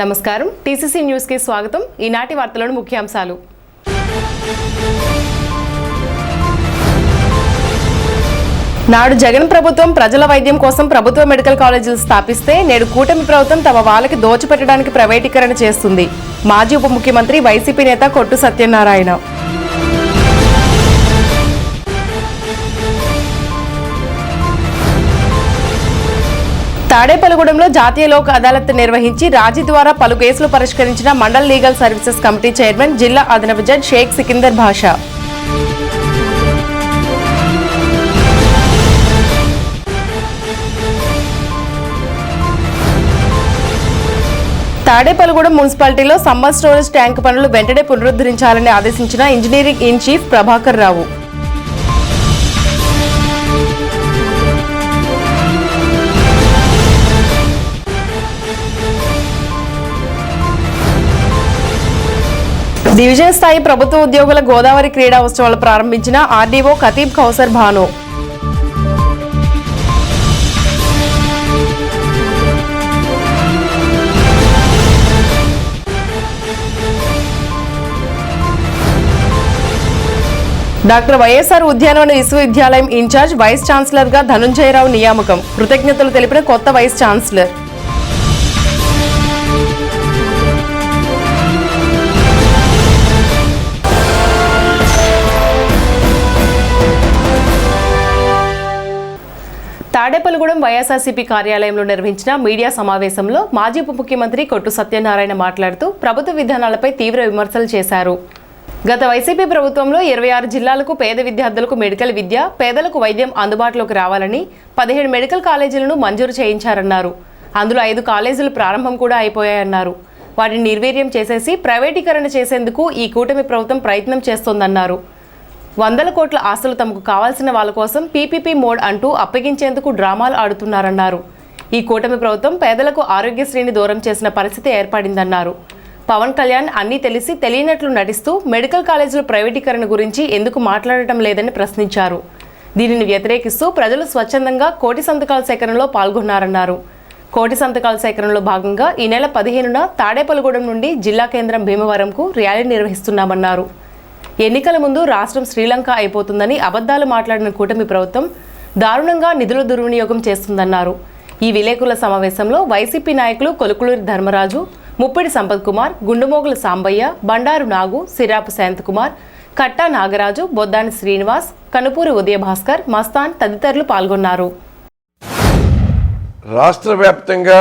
నమస్కారం TCC news కి స్వాగతం. ఈనాటి వార్తలను ముఖ్యాంశాలు. నాడు జగన్ ప్రభుత్వం ప్రజల వైద్యం కోసం ప్రభుత్వ మెడికల్ కాలేజీలు స్థాపిస్తే నేడు కూటమి ప్రభుత్వం తమ వాళ్ళకి దోచిపెట్టడానికి ప్రైవేటీకరణ చేస్తుంది. మాజీ ఉప ముఖ్యమంత్రి వైసీపీ నేత కొట్టు సత్యనారాయణ. తాడేపల్లిగూడెంలో జాతీయ లోక్ అదాలత్ నిర్వహించి రాజీ ద్వారా పలు కేసులు పరిష్కరించిన mandal legal services committee chairman జిల్లా అదనపు జడ్జి షేక్ సికిందర్ భాషా. తాడేపల్లిగూడెం మున్సిపాలిటీలో సమ్మర్ స్టోరేజ్ ట్యాంక్ పనులు వెంటనే పునరుద్ధరించాలని ఆదేశించిన engineering in chief Prabhakar Rao. Division స్థాయి ప్రభుత్వ ఉద్యోగుల గోదావరి క్రీడా ఉత్సవాలు ప్రారంభించిన RDO ఖతీబ్ Kausar Bhanu. Doctor YSR ఉద్యానవన విశ్వవిద్యాలయం ఇన్ఛార్జ్ వైస్ ఛాన్సలర్ గా ధనుంజయరావు నియామకం. కృతజ్ఞతలు తెలిపిన కొత్త వైస్ ఛాన్సలర్. తాడేపల్లిగూడెం వైఎస్ఆర్సీపీ కార్యాలయంలో నిర్వహించిన మీడియా సమావేశంలో మాజీ ఉప ముఖ్యమంత్రి కొట్టు సత్యనారాయణ మాట్లాడుతూ ప్రభుత్వ విధానాలపై తీవ్ర విమర్శలు చేశారు. గత వైసీపీ ప్రభుత్వంలో 26 జిల్లాలకు పేద విద్యార్థులకు మెడికల్ విద్య, పేదలకు వైద్యం అందుబాటులోకి రావాలని 17 మెడికల్ కాలేజీలను మంజూరు చేయించారన్నారు. అందులో 5 కాలేజీలు ప్రారంభం కూడా అయిపోయాయన్నారు. వాటిని నిర్వీర్యం చేసేసి ప్రైవేటీకరణ చేసేందుకు ఈ కూటమి ప్రభుత్వం ప్రయత్నం చేస్తోందన్నారు. 100 కోట్ల ఆస్తులు తమకు కావాల్సిన వాళ్ళ కోసం పీపీపీ మోడ్ అంటూ అప్పగించేందుకు డ్రామాలు ఆడుతున్నారన్నారు. ఈ కూటమి ప్రభుత్వం పేదలకు ఆరోగ్యశ్రీని దూరం చేసిన పరిస్థితి ఏర్పడిందన్నారు. పవన్ కళ్యాణ్ అన్నీ తెలిసి తెలియనట్లు నటిస్తూ మెడికల్ కాలేజీల ప్రైవేటీకరణ గురించి ఎందుకు మాట్లాడటం లేదని ప్రశ్నించారు. దీనిని వ్యతిరేకిస్తూ ప్రజలు స్వచ్ఛందంగా కోటి సంతకాల సేకరణలో పాల్గొన్నారన్నారు. కోటి సంతకాల సేకరణలో భాగంగా ఈ నెల 15న తాడేపల్లిగూడెం నుండి జిల్లా కేంద్రం భీమవరంకు ర్యాలీ నిర్వహిస్తున్నామన్నారు. ఎన్నికల ముందు రాష్ట్రం శ్రీలంక అయిపోతుందని అబద్ధాలు మాట్లాడిన కూటమి ప్రభుత్వం దారుణంగా నిధుల దుర్వినియోగం చేస్తుందన్నారు. ఈ విలేకరుల సమావేశంలో వైసీపీ నాయకులు కొలుకులూరి ధర్మరాజు, ముప్పిడి సంపత్ కుమార్, గుండుమోగుల సాంబయ్య, బండారు నాగు, సిరాపు శాంతకుమార్, కట్టా నాగరాజు, బొద్దాని శ్రీనివాస్, కనుపూరి ఉదయభాస్కర్, మస్తాన్ తదితరులు పాల్గొన్నారు. రాష్ట్ర వ్యాప్తంగా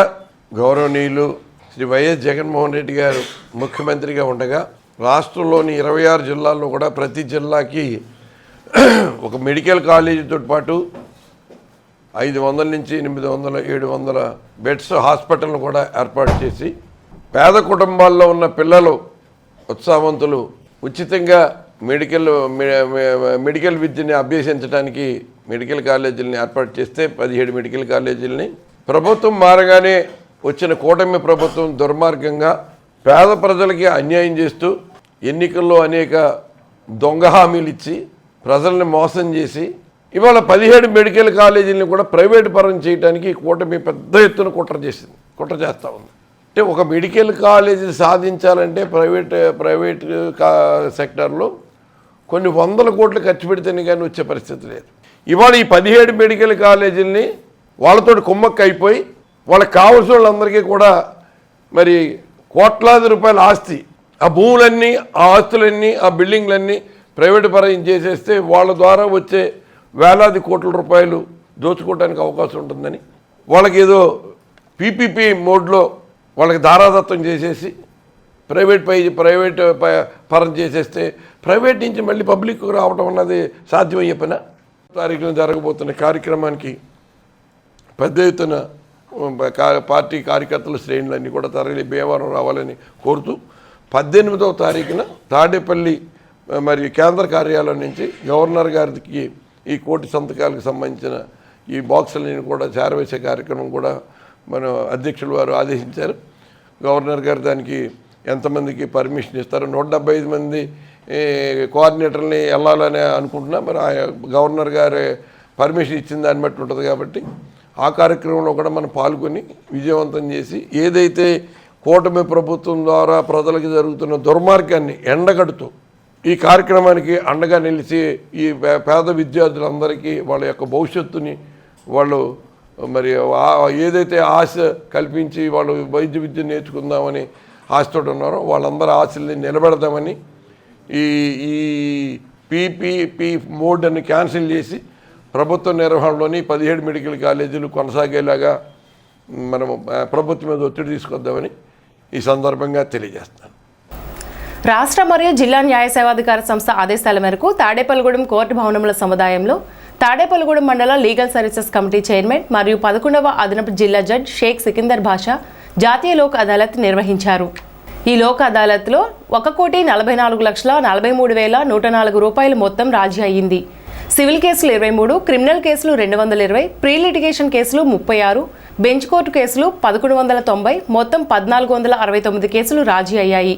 గౌరవనీయులు శ్రీ వైఎస్ జగన్మోహన్ రెడ్డి గారు ముఖ్యమంత్రిగా ఉండగా రాష్ట్రంలోని 26 జిల్లాల్లో కూడా ప్రతి జిల్లాకి ఒక మెడికల్ కాలేజీతో పాటు 500 నుంచి 800, 700 బెడ్స్ హాస్పిటల్ను కూడా ఏర్పాటు చేసి పేద కుటుంబాల్లో ఉన్న పిల్లలు ఉత్సాహవంతులు ఉచితంగా మెడికల్ విద్యని అభ్యసించడానికి మెడికల్ కాలేజీలని ఏర్పాటు చేస్తే 17 మెడికల్ కాలేజీలని ప్రభుత్వం మారగానే వచ్చిన కూటమి ప్రభుత్వం దుర్మార్గంగా పేద ప్రజలకి అన్యాయం చేస్తూ ఎన్నికల్లో అనేక దొంగ హామీలు ఇచ్చి ప్రజల్ని మోసం చేసి ఇవాళ 17 మెడికల్ కాలేజీలను కూడా ప్రైవేట్ పరం చేయడానికి కూటమి పెద్ద ఎత్తున కుట్ర చేస్తూ ఉంది. అంటే ఒక మెడికల్ కాలేజీ సాధించాలంటే ప్రైవేట్ సెక్టార్లో కొన్ని 100 కోట్లు ఖర్చు పెడితేనే కానీ వచ్చే పరిస్థితి లేదు. ఇవాళ ఈ 17 మెడికల్ కాలేజీలని వాళ్ళతో కుమ్మక్కు అయిపోయి వాళ్ళకి కావాల్సిన వాళ్ళందరికీ కూడా మరి కోట్లాది రూపాయల ఆస్తి, ఆ భూములన్నీ, ఆ ఆస్తులన్నీ, ఆ బిల్డింగ్లన్నీ ప్రైవేట్ పరం చేసేస్తే వాళ్ళ ద్వారా వచ్చే వేలాది కోట్ల రూపాయలు దోచుకోవడానికి అవకాశం ఉంటుందని వాళ్ళకి ఏదో పీపీపీ మోడ్లో వాళ్ళకి దారాదత్తం చేసేసి ప్రైవేట్ పరం చేసేస్తే ప్రైవేట్ నుంచి మళ్ళీ పబ్లిక్ రావడం అన్నది సాధ్యమయ్యే పని. తారీఖున జరగబోతున్న కార్యక్రమానికి పెద్ద ఎత్తున పార్టీ కార్యకర్తల శ్రేణులన్నీ కూడా తరలి భీమవరం రావాలని కోరుతూ 18వ తారీఖున తాడేపల్లి మరి కేంద్ర కార్యాలయం నుంచి గవర్నర్ గారికి ఈ కోటి సంతకాలకు సంబంధించిన ఈ బాక్సులని కూడా చేరవేసే కార్యక్రమం కూడా మన అధ్యక్షుల వారు ఆదేశించారు. గవర్నర్ గారు దానికి ఎంతమందికి పర్మిషన్ ఇస్తారో 175 మంది కోఆర్డినేటర్ని వెళ్ళాలని అనుకుంటున్నా. మరి ఆ గవర్నర్ గారు పర్మిషన్ ఇచ్చిన దాన్ని బట్టి ఉంటుంది కాబట్టి ఆ కార్యక్రమంలో కూడా మనం పాల్గొని విజయవంతం చేసి ఏదైతే కూటమి ప్రభుత్వం ద్వారా ప్రజలకు జరుగుతున్న దుర్మార్గాన్ని ఎండగడుతూ ఈ కార్యక్రమానికి అండగా నిలిచి ఈ పేద విద్యార్థులందరికీ వాళ్ళ యొక్క భవిష్యత్తుని వాళ్ళు మరి ఏదైతే ఆశ కల్పించి వాళ్ళు వైద్య విద్య నేర్చుకుందామని ఆశతో ఉన్నారో వాళ్ళందరి ఆశల్ని నిలబెడదామని ఈ పీపీపీ మోడ్ అని క్యాన్సిల్ చేసి ప్రభుత్వ నిర్వహణలోని 17 మెడికల్ కాలేజీలు కొనసాగేలాగా మనము ప్రభుత్వం మీద ఒత్తిడి తీసుకొద్దామని ఈ సందర్భంగా తెలియజేస్తాను. రాష్ట్ర మరియు జిల్లా న్యాయ సేవాధికార సంస్థ ఆదేశాల మేరకు తాడేపల్లిగూడెం కోర్టు భవనముల సముదాయంలో తాడేపల్లిగూడెం మండల లీగల్ సర్వీసెస్ కమిటీ చైర్మన్ మరియు 11వ అదనపు జిల్లా జడ్జ్ షేక్ సికిందర్ బాషా జాతీయ లోక్ అదాలత్ నిర్వహించారు. ఈ లోక్ అదాలత్లో 1,44,43,104 రూపాయలు మొత్తం రాజీ అయ్యింది. సివిల్ కేసులు 23, క్రిమినల్ కేసులు 220, ప్రీ లిటిగేషన్ కేసులు 36, బెంచ్ కోర్టు కేసులు 1190, మొత్తం 1469 కేసులు రాజీ అయ్యాయి.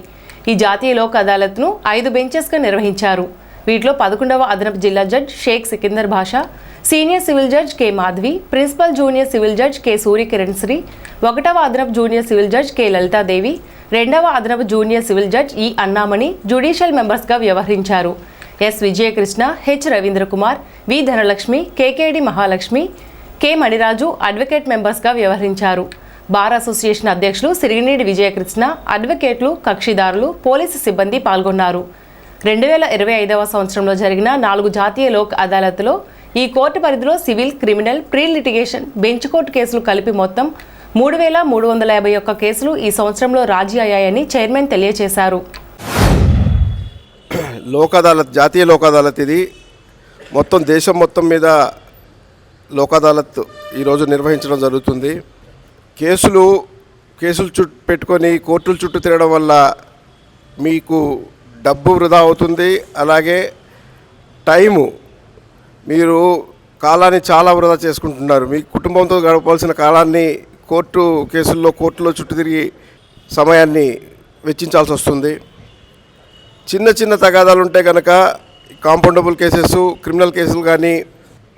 ఈ జాతీయ లోక్ అదాలత్ను 5 బెంచెస్గా నిర్వహించారు. వీటిలో 11వ అదనపు జిల్లా judge Sheikh Sikandar Basha, senior civil judge K Madhavi, principal junior civil judge K Suryakiran Sri, 1వ అదనపు junior civil judge K Lalitadevi, 2వ అదనపు జూనియర్ సివిల్ జడ్జ్ ఈ అన్నామణి జ్యుడిషియల్ మెంబర్స్గా వ్యవహరించారు. ఎస్ విజయకృష్ణ, హెచ్ రవీంద్రకుమార్, వి ధనలక్ష్మి, కేకేడి మహాలక్ష్మి, కె మణిరాజు అడ్వకేట్ మెంబర్స్గా వ్యవహరించారు. బార్ అసోసియేషన్ అధ్యక్షులు సిరిగినేడి విజయకృష్ణ, అడ్వకేట్లు, కక్షిదారులు, పోలీసు సిబ్బంది పాల్గొన్నారు. 2025వ సంవత్సరంలో జరిగిన 4 జాతీయ లోక్ అదాలత్లో ఈ కోర్టు పరిధిలో civil, criminal, pre litigation, bench court కేసులు కలిపి మొత్తం 3,351 కేసులు ఈ సంవత్సరంలో రాజీ అయ్యాయని చైర్మన్ తెలియజేశారు. లోక్ అదాలత్, జాతీయ లోక్ అదాలత్ ఇది మొత్తం దేశం మొత్తం మీద లోక్ అదాలత్ ఈరోజు నిర్వహించడం జరుగుతుంది. కేసులు పెట్టుకొని కోర్టుల చుట్టూ తిరగడం వల్ల మీకు డబ్బు వృధా అవుతుంది. అలాగే టైము, మీరు కాలాన్ని చాలా వృధా చేసుకుంటున్నారు. మీ కుటుంబంతో గడపాల్సిన కాలాన్ని కోర్టులో చుట్టూ తిరిగి సమయాన్ని వెచ్చించాల్సి వస్తుంది. చిన్న చిన్న తగాదాలు ఉంటే కనుక కాంపౌండబుల్ కేసెస్, క్రిమినల్ కేసులు కానీ,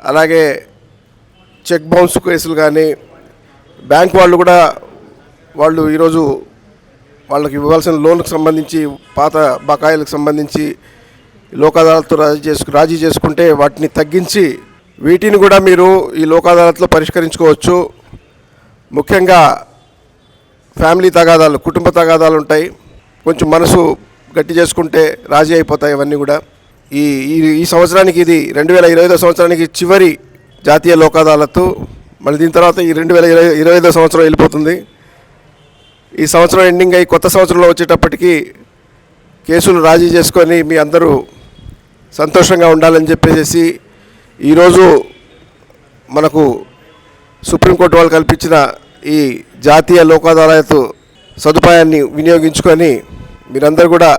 అలాగే చెక్ బౌన్స్ కేసులు కానీ, బ్యాంక్ వాళ్ళు ఈరోజు వాళ్ళకి ఇవ్వాల్సిన లోన్కి సంబంధించి, పాత బకాయిలకు సంబంధించి లోక్ అదాలత్తో రాజీ చేసుకుంటే వాటిని తగ్గించి వీటిని కూడా మీరు ఈ లోక్ అదాలత్లో పరిష్కరించుకోవచ్చు. ముఖ్యంగా ఫ్యామిలీ తగాదాలు, కుటుంబ తగాదాలు ఉంటాయి. కొంచెం మనసు గట్టి చేసుకుంటే రాజీ అయిపోతాయి ఇవన్నీ కూడా. ఈ సంవత్సరానికి, ఇది 2025 సంవత్సరానికి చివరి జాతీయ లోక్ అదాలత్. మళ్ళీ దీని తర్వాత ఈ 2025 సంవత్సరం వెళ్ళిపోతుంది. ఈ సంవత్సరం ఎండింగ్ అయ్యి కొత్త సంవత్సరంలో వచ్చేటప్పటికి కేసులు రాజీ చేసుకొని మీ అందరూ సంతోషంగా ఉండాలని చెప్పేసి ఈరోజు మనకు సుప్రీంకోర్టు వాళ్ళు కల్పించిన ఈ జాతీయ లోక్ అదాలత్ సదుపాయాన్ని వినియోగించుకొని మీరందరూ కూడా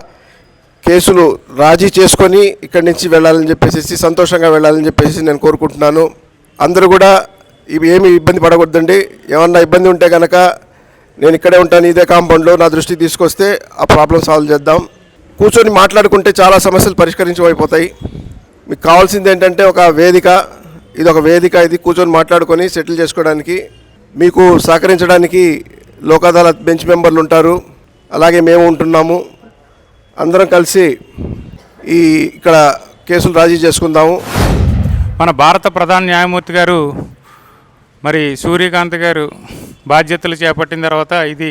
కేసులు రాజీ చేసుకొని ఇక్కడి నుంచి వెళ్ళాలని చెప్పేసి, సంతోషంగా వెళ్ళాలని చెప్పేసి నేను కోరుకుంటున్నాను. అందరూ కూడా ఏమీ ఇబ్బంది పడకూడదండి. ఏమన్నా ఇబ్బంది ఉంటే కనుక నేను ఇక్కడే ఉంటాను, ఇదే కాంపౌండ్లో, నా దృష్టికి తీసుకొస్తే ఆ ప్రాబ్లం సాల్వ్ చేద్దాం. కూర్చొని మాట్లాడుకుంటే చాలా సమస్యలు పరిష్కరించబడిపోతాయి. మీకు కావాల్సింది ఏంటంటే ఒక వేదిక. ఇది ఒక వేదిక, ఇది కూర్చొని మాట్లాడుకొని సెటిల్ చేసుకోవడానికి. మీకు సహకరించడానికి లోక్ అదాలత్ బెంచ్ మెంబర్లు ఉంటారు, అలాగే మేము ఉంటున్నాము. అందరం కలిసి ఇక్కడ కేసులు రాజీ చేసుకుందాము. మన భారత ప్రధాన న్యాయమూర్తి గారు మరి సూర్యకాంత్ గారు బాధ్యతలు చేపట్టిన తర్వాత ఇది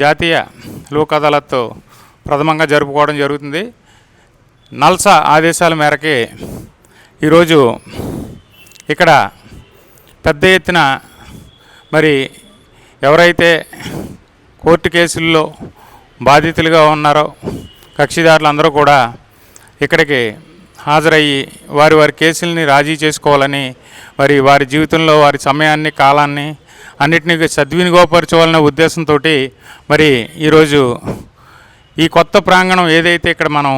జాతీయ లోక్ అదాలత్ ప్రథమంగా జరుపుకోవడం జరుగుతుంది. నల్సా ఆదేశాల మేరకే ఈరోజు ఇక్కడ పెద్ద ఎత్తున మరి ఎవరైతే కోర్టు కేసుల్లో బాధితులుగా ఉన్నారో కక్షిదారులందరూ కూడా ఇక్కడికి హాజరయ్యి వారి కేసుల్ని రాజీ చేసుకోవాలని, మరి వారి జీవితంలో వారి సమయాన్ని, కాలాన్ని అన్నిటినీ సద్వినియోగపరచుకోవాలనే ఉద్దేశంతో మరి ఈరోజు ఈ కొత్త ప్రాంగణం ఏదైతే ఇక్కడ మనం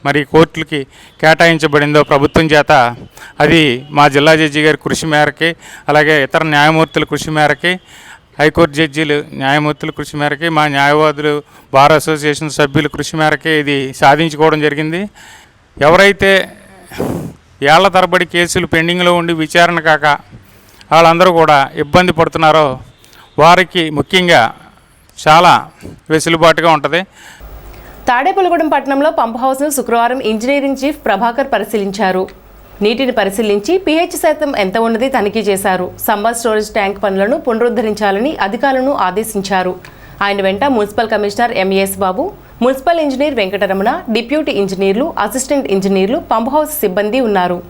మరి కోర్టులకి కేటాయించబడిందో ప్రభుత్వం చేత, అది మా జిల్లా జడ్జి గారి కృషి మేరకి, అలాగే ఇతర న్యాయమూర్తుల కృషి మేరకి, హైకోర్టు జడ్జీలు న్యాయమూర్తుల కృషి మేరకి, మా న్యాయవాదులు, బార్ అసోసియేషన్ సభ్యుల కృషి మేరకి ఇది సాధించుకోవడం జరిగింది. ఎవరైతే ఏళ్ల తరబడి కేసులు పెండింగ్లో ఉండి విచారణ కాక వాళ్ళందరూ కూడా ఇబ్బంది పడుతున్నారో వారికి ముఖ్యంగా చాలా వెసులుబాటుగా ఉంటుంది. తాడేపల్లిగూడెం పట్టణంలో పంప్ హౌస్ను శుక్రవారం ఇంజనీరింగ్ చీఫ్ ప్రభాకర్ పరిశీలించారు. నీటిని పరిశీలించి pH శాతం ఎంత ఉన్నది తనిఖీ చేశారు. సమ్మర్ స్టోరేజ్ ట్యాంక్ పనులను పునరుద్ధరించాలని అధికారులను ఆదేశించారు. ఆయన వెంట మున్సిపల్ కమిషనర్ ఎంఎస్ బాబు, మున్సిపల్ ఇంజనీర్ వెంకటరమణ, డిప్యూటీ ఇంజనీర్లు, అసిస్టెంట్ ఇంజనీర్లు, పంప్ హౌస్ సిబ్బంది ఉన్నారు.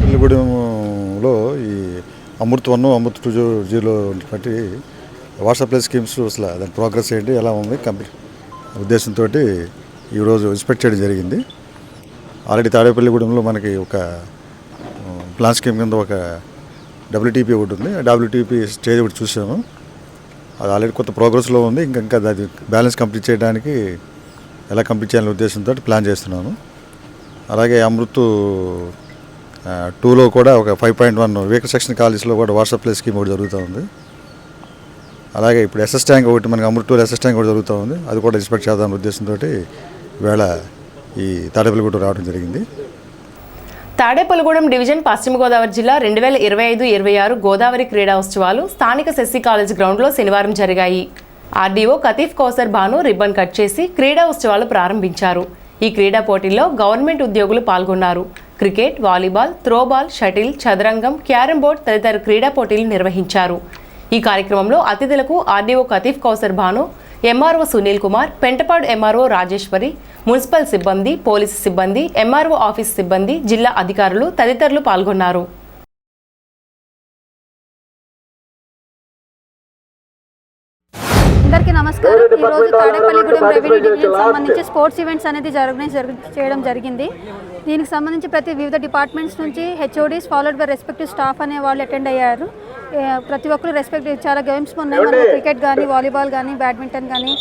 పెళ్లిగూడెంలో ఈ అమృత్ 1, అమృత్ 2.0 బట్టి వాటర్ సప్లై స్కీమ్స్ అసలు దాని ప్రోగ్రెస్ ఏంటి, ఎలా ఉంది కంప్లీట్ ఉద్దేశంతో ఈరోజు ఇన్స్పెక్ట్ చేయడం జరిగింది. ఆల్రెడీ తాడేపల్లిగూడెంలో మనకి ఒక ప్లాన్ స్కీమ్ కింద ఒక WTP ఒకటి ఉంది. ఆ WTP స్టేజ్ ఒకటి చూసాము. అది ఆల్రెడీ కొత్త ప్రోగ్రెస్లో ఉంది. ఇంకా అది బ్యాలెన్స్ కంప్లీట్ చేయడానికి ఎలా కంప్లీట్ చేయాలనే ఉద్దేశంతో ప్లాన్ చేస్తున్నాను. అలాగే అమృత్ 2లో కూడా ఒక 5.1 వెహికల్ సెక్షన్ కాలేజీలో కూడా వాటర్ సప్లై స్కీమ్ ఒకటి జరుగుతూ ఉంది. అలాగే ఇప్పుడు ఎస్ఎస్ ట్యాంక్ ఒకటి మనకి అమృత్ 2 ఎస్ఎస్ ట్యాంక్ ఒకటి జరుగుతూ ఉంది. అది కూడా ఇన్స్పెక్ట్ చేద్దామనే ఉద్దేశంతో ఈవేళ ఈ తాడేపల్లిగూడెం రావడం జరిగింది. తాడేపల్లిగూడెం డివిజన్ పశ్చిమ గోదావరి జిల్లా 2025-26 గోదావరి క్రీడా ఉత్సవాలు స్థానిక సెస్సీ కాలేజ్ గ్రౌండ్లో శనివారం జరిగాయి. RDO Katif Kausar Banu ribbon cut చేసి క్రీడా ఉత్సవాలు ప్రారంభించారు. ఈ క్రీడా పోటీల్లో గవర్నమెంట్ ఉద్యోగులు పాల్గొన్నారు. క్రికెట్, వాలీబాల్, త్రోబాల్, షటిల్, చదరంగం, క్యారమ్ బోర్డ్ తదితర క్రీడా పోటీలు నిర్వహించారు. ఈ కార్యక్రమంలో అతిథులకు RDO Katif Kausar Banu, MRO Sunil Kumar, Pentapadu MRO Rajeswari, municipal సిబ్బంది, పోలీసు సిబ్బంది, ఎంఆర్ఓ ఆఫీస్ సిబ్బంది, జిల్లా అధికారులు తదితరులు పాల్గొన్నారు. అందరికీ నమస్కారం. ఈరోజు తాడేపల్లిగూడెం రెవెన్యూ డివిజన్ సంబంధించి స్పోర్ట్స్ ఈవెంట్స్ అనేది చేయడం జరిగింది. దీనికి సంబంధించి వివిధ డిపార్ట్మెంట్స్ నుంచి HODs followed by respective staff అనే వాళ్ళు అటెండ్ అయ్యారు. ప్రతి ఒక్కరు చాలా గేమ్స్ ఉన్నాయి. మనకు క్రికెట్ కానీ, వాలీబాల్ కానీ, బ్యాడ్మింటన్ కానీ,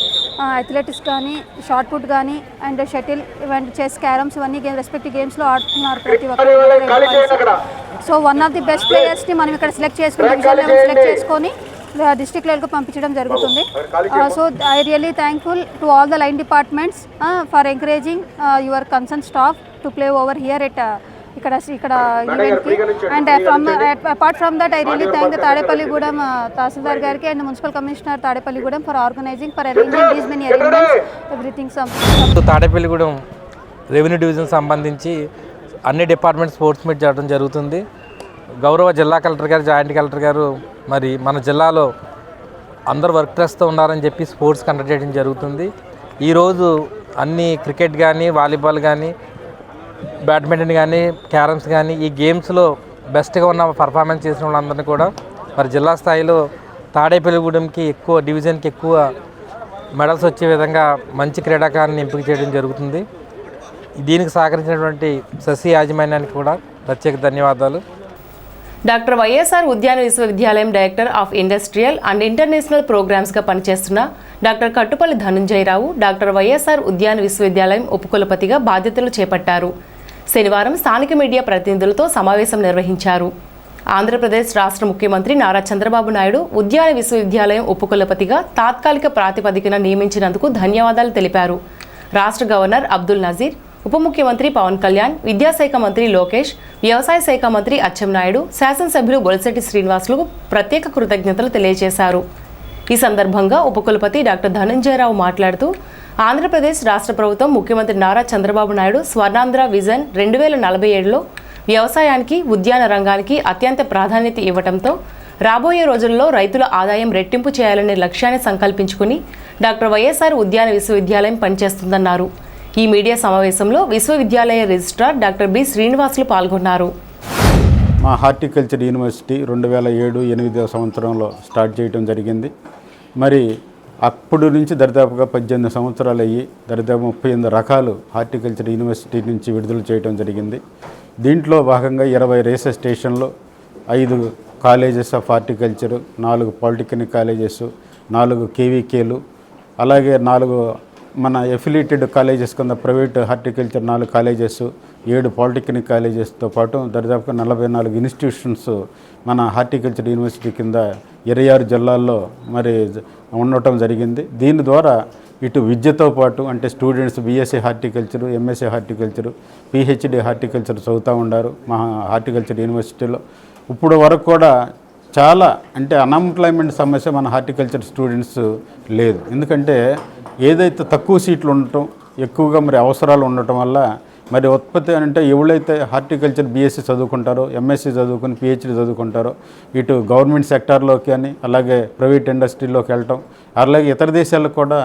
అథ్లెటిక్స్ కానీ, షార్ట్ పుట్ కానీ అండ్ షటిల్, ఇవన్నీ చెస్, క్యారమ్స్ ఇవన్నీ రెస్పెక్టివ్ గేమ్స్లో ఆడుతున్నారు ప్రతి ఒక్కరు. So one of the best ప్లేయర్స్ని మనం ఇక్కడ సెలెక్ట్ చేసుకొని డిస్ట్రిక్ట్ లెవెల్కి పంపించడం జరుగుతుంది. So I really thankful to all the line departments for encouraging your concern staff to play over here at ఇక్కడ ఈవెంట్కి. And apart from that I really thank the Tadepalligudem తహసీల్దార్ గారికి and municipal commissioner Tadepalligudem for organising for arranging these many arrangements everything. Tadepalligudem revenue division సంబంధించి అన్ని department sports meet జరగడం జరుగుతుంది. గౌరవ జిల్లా కలెక్టర్ గారు, జాయింట్ కలెక్టర్ గారు మరి మన జిల్లాలో అందరూ వర్క్ స్ట్రెస్తో ఉన్నారని చెప్పి స్పోర్ట్స్ కండక్ట్ చేయడం జరుగుతుంది. ఈరోజు అన్ని క్రికెట్ కానీ, వాలీబాల్ కానీ, బ్యాడ్మింటన్ కానీ, క్యారమ్స్ కానీ ఈ గేమ్స్లో బెస్ట్గా ఉన్న పర్ఫార్మెన్స్ చేసిన వాళ్ళందరినీ కూడా మరి జిల్లా స్థాయిలో తాడేపల్లిగూడెంకి ఎక్కువ డివిజన్కి ఎక్కువ మెడల్స్ వచ్చే విధంగా మంచి క్రీడాకారుని ఎంపిక చేయడం జరుగుతుంది. దీనికి సహకరించినటువంటి సెస్సీ యాజమాన్యానికి కూడా ప్రత్యేక ధన్యవాదాలు. డాక్టర్ వైఎస్ఆర్ ఉద్యాన విశ్వవిద్యాలయం director of industrial and international ప్రోగ్రామ్స్గా పనిచేస్తున్న డాక్టర్ కట్టుపల్లి ధనుంజయరావు డాక్టర్ వైఎస్ఆర్ ఉద్యాన విశ్వవిద్యాలయం ఉపకులపతిగా బాధ్యతలు చేపట్టారు. శనివారం స్థానిక మీడియా ప్రతినిధులతో సమావేశం నిర్వహించారు. ఆంధ్రప్రదేశ్ రాష్ట్ర ముఖ్యమంత్రి నారా చంద్రబాబు నాయుడు ఉద్యాన విశ్వవిద్యాలయం ఉపకులపతిగా తాత్కాలిక ప్రాతిపదికన నియమించినందుకు ధన్యవాదాలు తెలిపారు. రాష్ట్ర గవర్నర్ అబ్దుల్ నజీర్, ఉప ముఖ్యమంత్రి పవన్ కళ్యాణ్, విద్యాశాఖ మంత్రి లోకేష్, వ్యవసాయ శాఖ మంత్రి అచ్చెన్నాయుడు, శాసనసభ్యులు బొలిశెట్టి శ్రీనివాసులకు ప్రత్యేక కృతజ్ఞతలు తెలియజేశారు. ఈ సందర్భంగా ఉపకులపతి డాక్టర్ ధనంజయరావు మాట్లాడుతూ ఆంధ్రప్రదేశ్ రాష్ట్ర ప్రభుత్వం ముఖ్యమంత్రి నారా చంద్రబాబు నాయుడు స్వర్ణాంధ్ర విజన్ 2047లో వ్యవసాయానికి, ఉద్యాన రంగానికి అత్యంత ప్రాధాన్యత ఇవ్వడంతో రాబోయే రోజుల్లో రైతుల ఆదాయం రెట్టింపు చేయాలనే లక్ష్యాన్ని సంకల్పించుకుని డాక్టర్ వైఎస్ఆర్ ఉద్యాన విశ్వవిద్యాలయం పనిచేస్తుందన్నారు. ఈ మీడియా సమావేశంలో విశ్వవిద్యాలయ రిజిస్ట్రార్ డాక్టర్ బి శ్రీనివాసులు పాల్గొన్నారు. మా హార్టికల్చర్ యూనివర్సిటీ 2007-8 సంవత్సరంలో స్టార్ట్ చేయడం జరిగింది. మరి అప్పుడు నుంచి దరిదాపుగా 18 సంవత్సరాలు అయ్యి దరిదాపు 38 రకాలు హార్టికల్చర్ యూనివర్సిటీ నుంచి విడుదల చేయడం జరిగింది. దీంట్లో భాగంగా 20 రీసెర్చ్ స్టేషన్లు, 5 colleges of horticulture, 4 polytechnic colleges, 4 కేవీకేలు, అలాగే 4 మన ఎఫిలియేటెడ్ కాలేజెస్ కింద ప్రైవేట్ హార్టికల్చర్ 4 కాలేజెస్, 7 పాలిటెక్నిక్ కాలేజెస్తో పాటు దరిదాపుగా 44 ఇన్స్టిట్యూషన్స్ మన హార్టికల్చర్ యూనివర్సిటీ కింద 26 జిల్లాల్లో మరి ఉండటం జరిగింది. దీని ద్వారా ఇటు విద్యతో పాటు అంటే students BSc horticulture, MSc horticulture, PhD horticulture చదువుతూ ఉన్నారు మా హార్టికల్చర్ యూనివర్సిటీలో. ఇప్పుడు వరకు కూడా చాలా అంటే అన్ఎంప్లాయ్మెంట్ సమస్య మన హార్టికల్చర్ స్టూడెంట్స్ లేదు. ఎందుకంటే ఏదైతే తక్కువ సీట్లు ఉండటం, ఎక్కువగా మరి అవసరాలు ఉండటం వల్ల మరి ఉత్పత్తి అంటే ఎవరైతే హార్టికల్చర్ బీఎస్సీ చదువుకుంటారో, ఎంఎస్సీ చదువుకుని పిహెచ్డి చదువుకుంటారో ఇటు గవర్నమెంట్ సెక్టార్లోకి అని అలాగే ప్రైవేట్ ఇండస్ట్రీలోకి వెళ్ళటం, అలాగే ఇతర దేశాలకు కూడా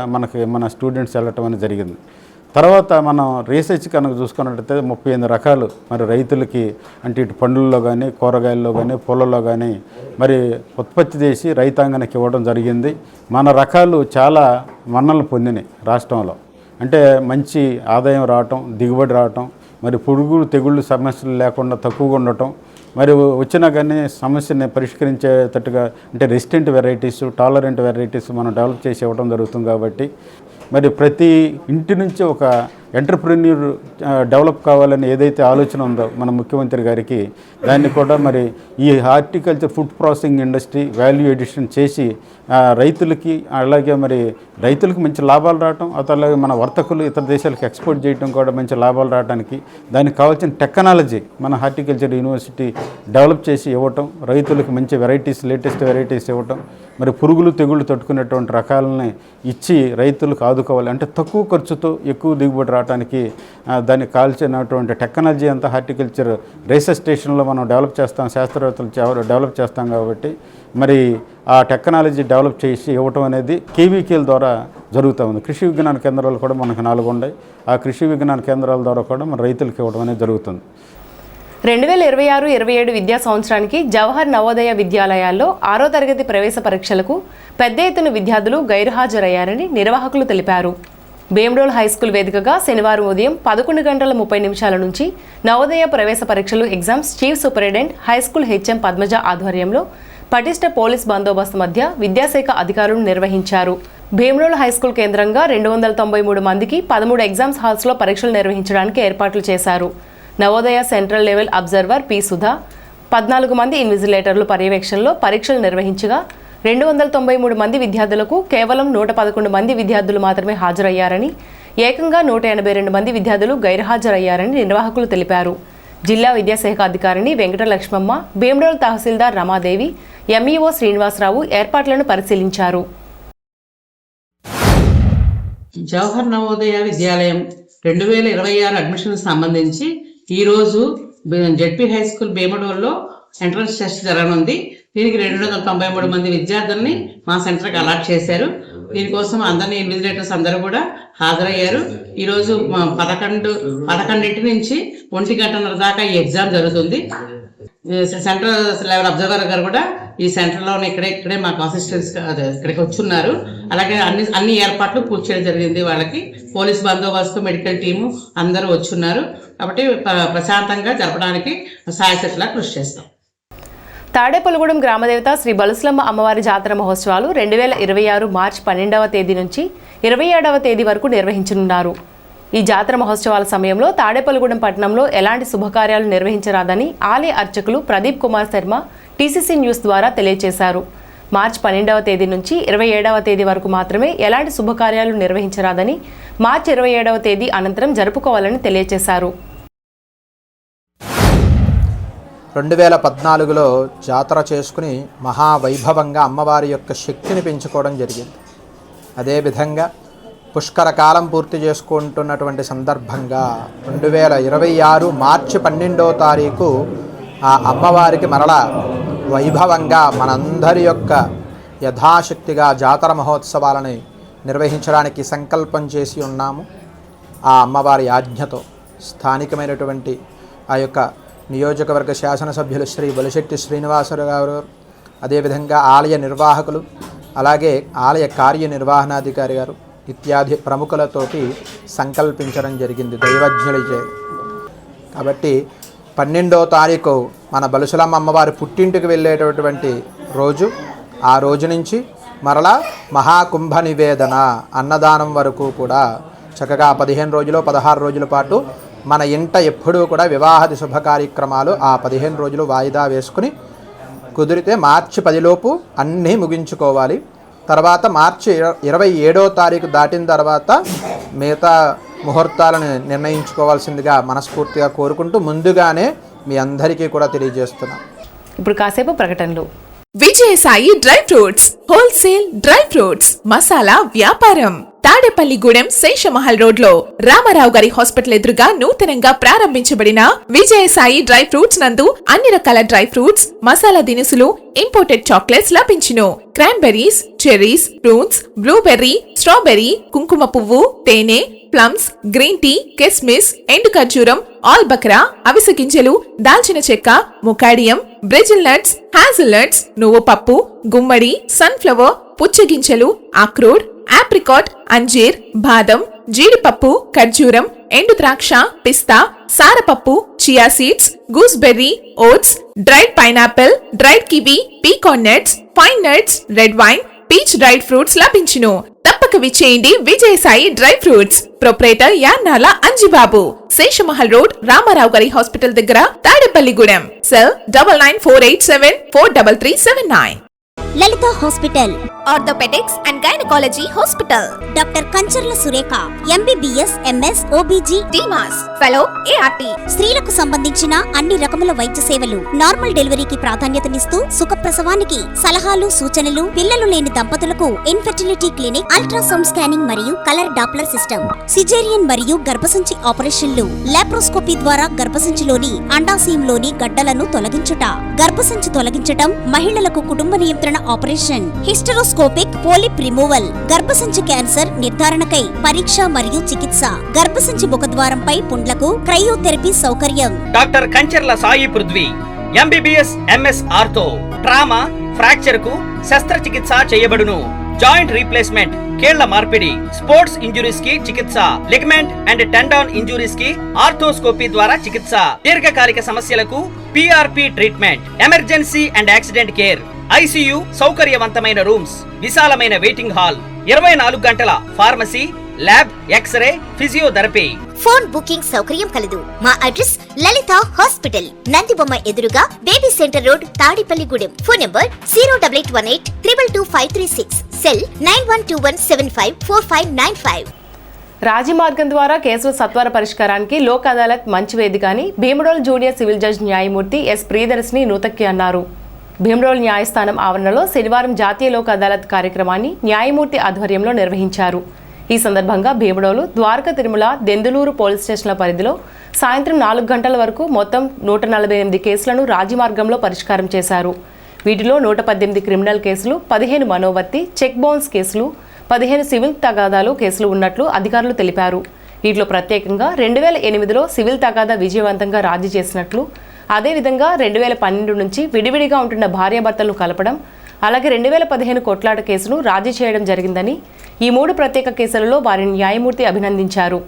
మన స్టూడెంట్స్ వెళ్ళటం అనేది జరిగింది. తర్వాత మనం రీసెర్చ్ కనుక చూసుకున్నట్లయితే 38 రకాలు మరి రైతులకి అంటే ఇటు పండ్లలో కానీ, కూరగాయల్లో కానీ, పూలలో కానీ మరి ఉత్పత్తి చేసి రైతాంగానికి ఇవ్వడం జరిగింది. మన రకాలు చాలా మన్నలు పొందినాయి రాష్ట్రంలో. అంటే మంచి ఆదాయం రావటం, దిగుబడి రావటం, మరి పురుగులు తెగుళ్ళు సమస్యలు లేకుండా తక్కువగా ఉండటం, మరి వచ్చినా కానీ సమస్యని పరిష్కరించేటట్టుగా అంటే రెసిస్టెంట్ వెరైటీస్, టాలరెంట్ వెరైటీస్ మనం డెవలప్ చేసి ఇవ్వడం జరుగుతుంది. కాబట్టి మరి ప్రతి ఇంటి నుంచి ఒక ఎంటర్ప్రెన్యూర్ డెవలప్ కావాలని ఏదైతే ఆలోచన ఉందో మన ముఖ్యమంత్రి గారికి, దాన్ని కూడా మరి ఈ horticulture food processing industry value addition చేసి రైతులకి అలాగే మరి రైతులకు మంచి లాభాలు రావటం, అలాగే మన వర్తకులు ఇతర దేశాలకు ఎక్స్పోర్ట్ చేయడం కూడా మంచి లాభాలు రావడానికి దానికి కావాల్సిన టెక్నాలజీ మన హార్టికల్చర్ యూనివర్సిటీ డెవలప్ చేసి ఇవ్వటం, రైతులకు మంచి వెరైటీస్, లేటెస్ట్ వెరైటీస్ ఇవ్వటం, మరి పురుగులు తెగుళ్ళు తట్టుకునేటువంటి రకాలని ఇచ్చి రైతులకు ఆదుకోవాలి. అంటే తక్కువ ఖర్చుతో ఎక్కువ దిగుబడి రావడానికి దానికి కావాల్సినటువంటి టెక్నాలజీ అంతా హార్టికల్చర్ రీసెర్చ్ స్టేషన్లో మనం డెవలప్ చేస్తాం, శాస్త్రవేత్తలు డెవలప్ చేస్తాం. కాబట్టి మరి ఆ టెక్నాలజీ డెవలప్ చేసి ఇవ్వటం అనేది కేవీకేల ద్వారా జరుగుతూ ఉంది. కృషి విజ్ఞాన కేంద్రాలు కూడా మనకు 4 ఉన్నాయి. ఆ కృషి విజ్ఞాన కేంద్రాల ద్వారా కూడా మన రైతులకు ఇవ్వడం అనేది జరుగుతుంది. 2026-27 విద్యా సంవత్సరానికి జవహర్ నవోదయ విద్యాలయాల్లో 6వ తరగతి ప్రవేశ పరీక్షలకు పెద్ద ఎత్తున విద్యార్థులు గైర్హాజరయ్యారని నిర్వాహకులు తెలిపారు. భీమడోల్ హైస్కూల్ వేదికగా శనివారం ఉదయం 11:30 నుంచి నవోదయ ప్రవేశ పరీక్షలు exams chief superintendent high school HM Padmaja ఆధ్వర్యంలో పటిష్ట పోలీస్ బందోబస్తు మధ్య విద్యాశాఖ అధికారులు నిర్వహించారు. భీమడోల్ హైస్కూల్ కేంద్రంగా 293 మందికి 13 ఎగ్జామ్స్ హాల్స్లో పరీక్షలు నిర్వహించడానికి ఏర్పాట్లు చేశారు. Navodaya central level observer P Sudha 14 మంది ఇన్విజిలేటర్లు పర్యవేక్షణలో పరీక్షలు నిర్వహించగా 293 మంది విద్యార్థులకు కేవలం 111 మంది విద్యార్థులు మాత్రమే హాజరయ్యారని, ఏకంగా 182 మంది విద్యార్థులు గైర్హాజరయ్యారని నిర్వాహకులు తెలిపారు. జిల్లా విద్యాశాఖ అధికారిని వెంకటలక్ష్మమ్మ, భీమడోల్ తహసీల్దార్ రమాదేవి, ఎంఈఓ శ్రీనివాసరావు ఏర్పాట్లను పరిశీలించారు. జవహర్ నవోదయ విద్యాలయం 2026 అడ్మిషన్ సంబంధించి ఈరోజు జెడ్పీ హై స్కూల్ భీమడోల్లో ఎంట్రన్స్ టెస్ట్ జరగనుంది. దీనికి 293 మంది విద్యార్థుల్ని మా సెంటర్కి అలాట్ చేశారు. దీనికోసం అందరినీ ఇన్విజిలేటర్స్ అందరూ కూడా హాజరయ్యారు. ఈరోజు 11 నుంచి 1:30 దాకా ఈ ఎగ్జామ్ జరుగుతుంది. సెంట్రల్ లెవెల్ అబ్జర్వర్ గారు కూడా ఈ సెంటర్లోనే ఇక్కడే మాకు అసిస్టెంట్స్ ఇక్కడికి వచ్చున్నారు. అలాగే అన్ని ఏర్పాట్లు పూర్తి చేయడం జరిగింది. వాళ్ళకి పోలీస్ బందోబస్తు, మెడికల్ టీము అందరూ వచ్చున్నారు. కాబట్టి ప్రశాంతంగా జరపడానికి సాయశక్తిలా కృషి చేస్తాం. తాడేపల్లిగూడెం గ్రామదేవత శ్రీ బలుసులమ్మ అమ్మవారి జాతర మహోత్సవాలు 2026 మార్చి 12వ తేదీ నుంచి 27వ తేదీ వరకు నిర్వహించనున్నారు. ఈ జాతర మహోత్సవాల సమయంలో తాడేపల్లిగూడెం పట్టణంలో ఎలాంటి శుభకార్యాలు నిర్వహించరాదని ఆలయ అర్చకులు ప్రదీప్ కుమార్ శర్మ టీసీసీ న్యూస్ ద్వారా తెలియజేశారు. మార్చి 12వ తేదీ నుంచి 27వ తేదీ వరకు మాత్రమే ఎలాంటి శుభకార్యాలు నిర్వహించరాదని, మార్చి 27వ తేదీ అనంతరం జరుపుకోవాలని తెలియజేశారు. 2014లో జాతర చేసుకుని మహావైభవంగా అమ్మవారి యొక్క శక్తిని పెంచుకోవడం జరిగింది. అదేవిధంగా పుష్కర కాలం పూర్తి చేసుకుంటున్నటువంటి సందర్భంగా 2026 మార్చి 12వ తారీఖు ఆ అమ్మవారికి మరలా వైభవంగా మనందరి యొక్క యథాశక్తిగా జాతర మహోత్సవాలని నిర్వహించడానికి సంకల్పం చేసి ఉన్నాము. ఆ అమ్మవారి ఆజ్ఞతో స్థానికమైనటువంటి ఆ యొక్క నియోజకవర్గ శాసనసభ్యులు శ్రీ బలిశెట్టి శ్రీనివాసరావు గారు, అదేవిధంగా ఆలయ నిర్వాహకులు, అలాగే ఆలయ కార్యనిర్వహణాధికారి గారు ఇత్యాది ప్రముఖులతోటి సంకల్పించడం జరిగింది దైవజ్ఞులచే. కాబట్టి 12వ తారీఖు మన బలుసులమ్మ అమ్మవారి పుట్టింటికి వెళ్ళేటటువంటి రోజు. ఆ రోజు నుంచి మరలా మహాకుంభ నివేదన అన్నదానం వరకు కూడా చక్కగా 15 రోజులు 16 రోజుల పాటు మన ఇంట ఎప్పుడూ కూడా వివాహాది శుభ కార్యక్రమాలు ఆ 15 రోజులు వాయిదా వేసుకుని కుదిరితే మార్చి 10 లోపు అన్నీ ముగించుకోవాలి. తర్వాత మార్చి 27వ తారీఖు దాటిన తర్వాత మిగతా ముహూర్తాలను నిర్ణయించుకోవాల్సిందిగా మనస్ఫూర్తిగా కోరుకుంటూ ముందుగానే మీ అందరికీ కూడా తెలియజేస్తున్నాం. ఇప్పుడు కాసేపు ప్రకటనలు. Vijayasai dry fruits wholesale dry fruits masala వ్యాపారం తాడేపల్లిగూడెం శేషమహల్ రోడ్ లో రామారావు గారి హాస్పిటల్ ఎదురుగా నూతనంగా ప్రారంభించబడిన విజయసాయి డ్రై ఫ్రూట్స్ నందు అన్ని రకాల డ్రై ఫ్రూట్స్, మసాలా దినుసులు, ఇంపోర్టెడ్ చాక్లెట్స్ లభించును. Cranberries, cherries, fruits, blueberry, strawberry, కుంకుమ పువ్వు, తేనె, ప్లమ్స్, గ్రీన్ టీ, కిస్మిస్, ఎండు ఖర్జూరం, ఆల్ బక్రా, అవిసె గింజలు, దాల్చిన చెక్క, ముకాడియం, బ్రెజిల్ నట్స్, హ్యాజిల్ నట్స్, నువ్వు పప్పు, గుమ్మడి, సన్ఫ్లవర్, పుచ్చగింజలు, అక్రోడ్, ఆప్రికాట్, అంజీర్, బాదం, జీడిపప్పు, ఖర్జూరం, ఎండు ద్రాక్ష, పిస్తా, సారపప్పు, chia seeds, gooseberry, oats, dried pineapple, dried kiwi, pecan nuts, pine nuts, red wine, peach dried fruits లభించును. తప్పక విచ్చేయండి Vijayasai dry fruits. Proprietor Yannala Anjibabu, Seshamahal road, Ramarao గారి హాస్పిటల్ దగ్గర, Tadepalligudem. Cell 9948743379. Lalitha hospital, orthopaedics and gynaecology hospital. Doctor Kancharla Surekha, MBBS, MS, OBG, డిమాస్ fellow, ART. స్త్రీలకు సంబంధించిన అన్ని రకముల వైద్య సేవలు, నార్మల్ డెలివరీకి ప్రాధాన్యతనిస్తూ సుఖప్రసవానికి సలహాలు, సూచనలు, పిల్లలు లేని దంపతులకు ఇన్ఫెర్టిలిటీ క్లినిక్, అల్ట్రాసౌండ్ స్కానింగ్ మరియు కలర్ డాప్లర్ సిస్టమ్, సిజేరియన్ మరియు గర్భసంచి ఆపరేషన్లు, లాప్రోస్కోపీ ద్వారా గర్భసంచిలోని అండాశయంలోని గడ్డలను తొలగించుట, గర్భసంచి తొలగించటం, మహిళలకు కుటుంబ నియంత్రణ ఆపరేషన్, హిస్టరోస్కోపిక్ పోలిప్ రిమూవల్, గర్భసంచి క్యాన్సర్ నిర్ధారణకై పరీక్ష మరియు చికిత్స, గర్భసంచి ముఖద్వారంపై పుండ్లకు క్రయోథెరపీ సౌకర్యం. Doctor Kancharla Sai Prithvi, MBBS, MS ortho, trauma, fracture కు శస్త్రచికిత్స చేయబడును. జాయింట్ రీప్లేస్మెంట్, కీళ్ల మార్పిడి, స్పోర్ట్స్ ఇంజురీస్ కి చికిత్స, లిగమెంట్ అండ్ టెండాన్ ఇంజురీస్ కి ఆర్థోస్కోపీ ద్వారా చికిత్స, దీర్ఘకాలిక సమస్యలకు PRP treatment, emergency and accident care, ICU సౌకర్యవంతమైన రూమ్స్, విశాలమైన వెయిటింగ్ హాల్, 24 గంటల pharmacy, lab, X-ray, physiotherapy. Phone booking సౌకర్యం కలదు. మా అడ్రస్ లలిత హాస్పిటల్, నందిబొమ్మ ఎదురుగా, baby centre road, Tadepalligudem. Phone number 08818222536. Cell 9121754595. రాజీమార్గం ద్వారా కేసుల సత్వర పరిష్కారానికి లోక్ అదాలత్ మంచి వేదిక అని భీమడోల్ జూనియర్ సివిల్ జడ్జి న్యాయమూర్తి S. ప్రియదర్శిని నూతక్కి అన్నారు. భీమడోల్ న్యాయస్థానం ఆవరణలో శనివారం జాతీయ లోక్ అదాలత్ కార్యక్రమాన్ని న్యాయమూర్తి ఆధ్వర్యంలో నిర్వహించారు. ఈ సందర్భంగా భీమడోలు, ద్వారకా తిరుమల, దెందులూరు పోలీస్ స్టేషన్ల పరిధిలో సాయంత్రం 4 గంటల వరకు మొత్తం 148 కేసులను రాజీమార్గంలో పరిష్కారం చేశారు. వీటిలో 118 క్రిమినల్ కేసులు, 15 మనోవర్తి, చెక్ బౌన్స్ కేసులు, 15 సివిల్ తగాదాలు కేసులు ఉన్నట్లు అధికారులు తెలిపారు. వీటిలో ప్రత్యేకంగా 2008లో సివిల్ తగాదా విజయవంతంగా రాజీ చేసినట్లు, అదేవిధంగా 2012 నుంచి విడివిడిగా ఉంటున్న భార్యాభర్తలను కలపడం, అలాగే 2015 కొట్లాట కేసును రాజీ చేయడం జరిగిందని, ఈ 3 ప్రత్యేక కేసులలో వారిని న్యాయమూర్తి అభినందించారు.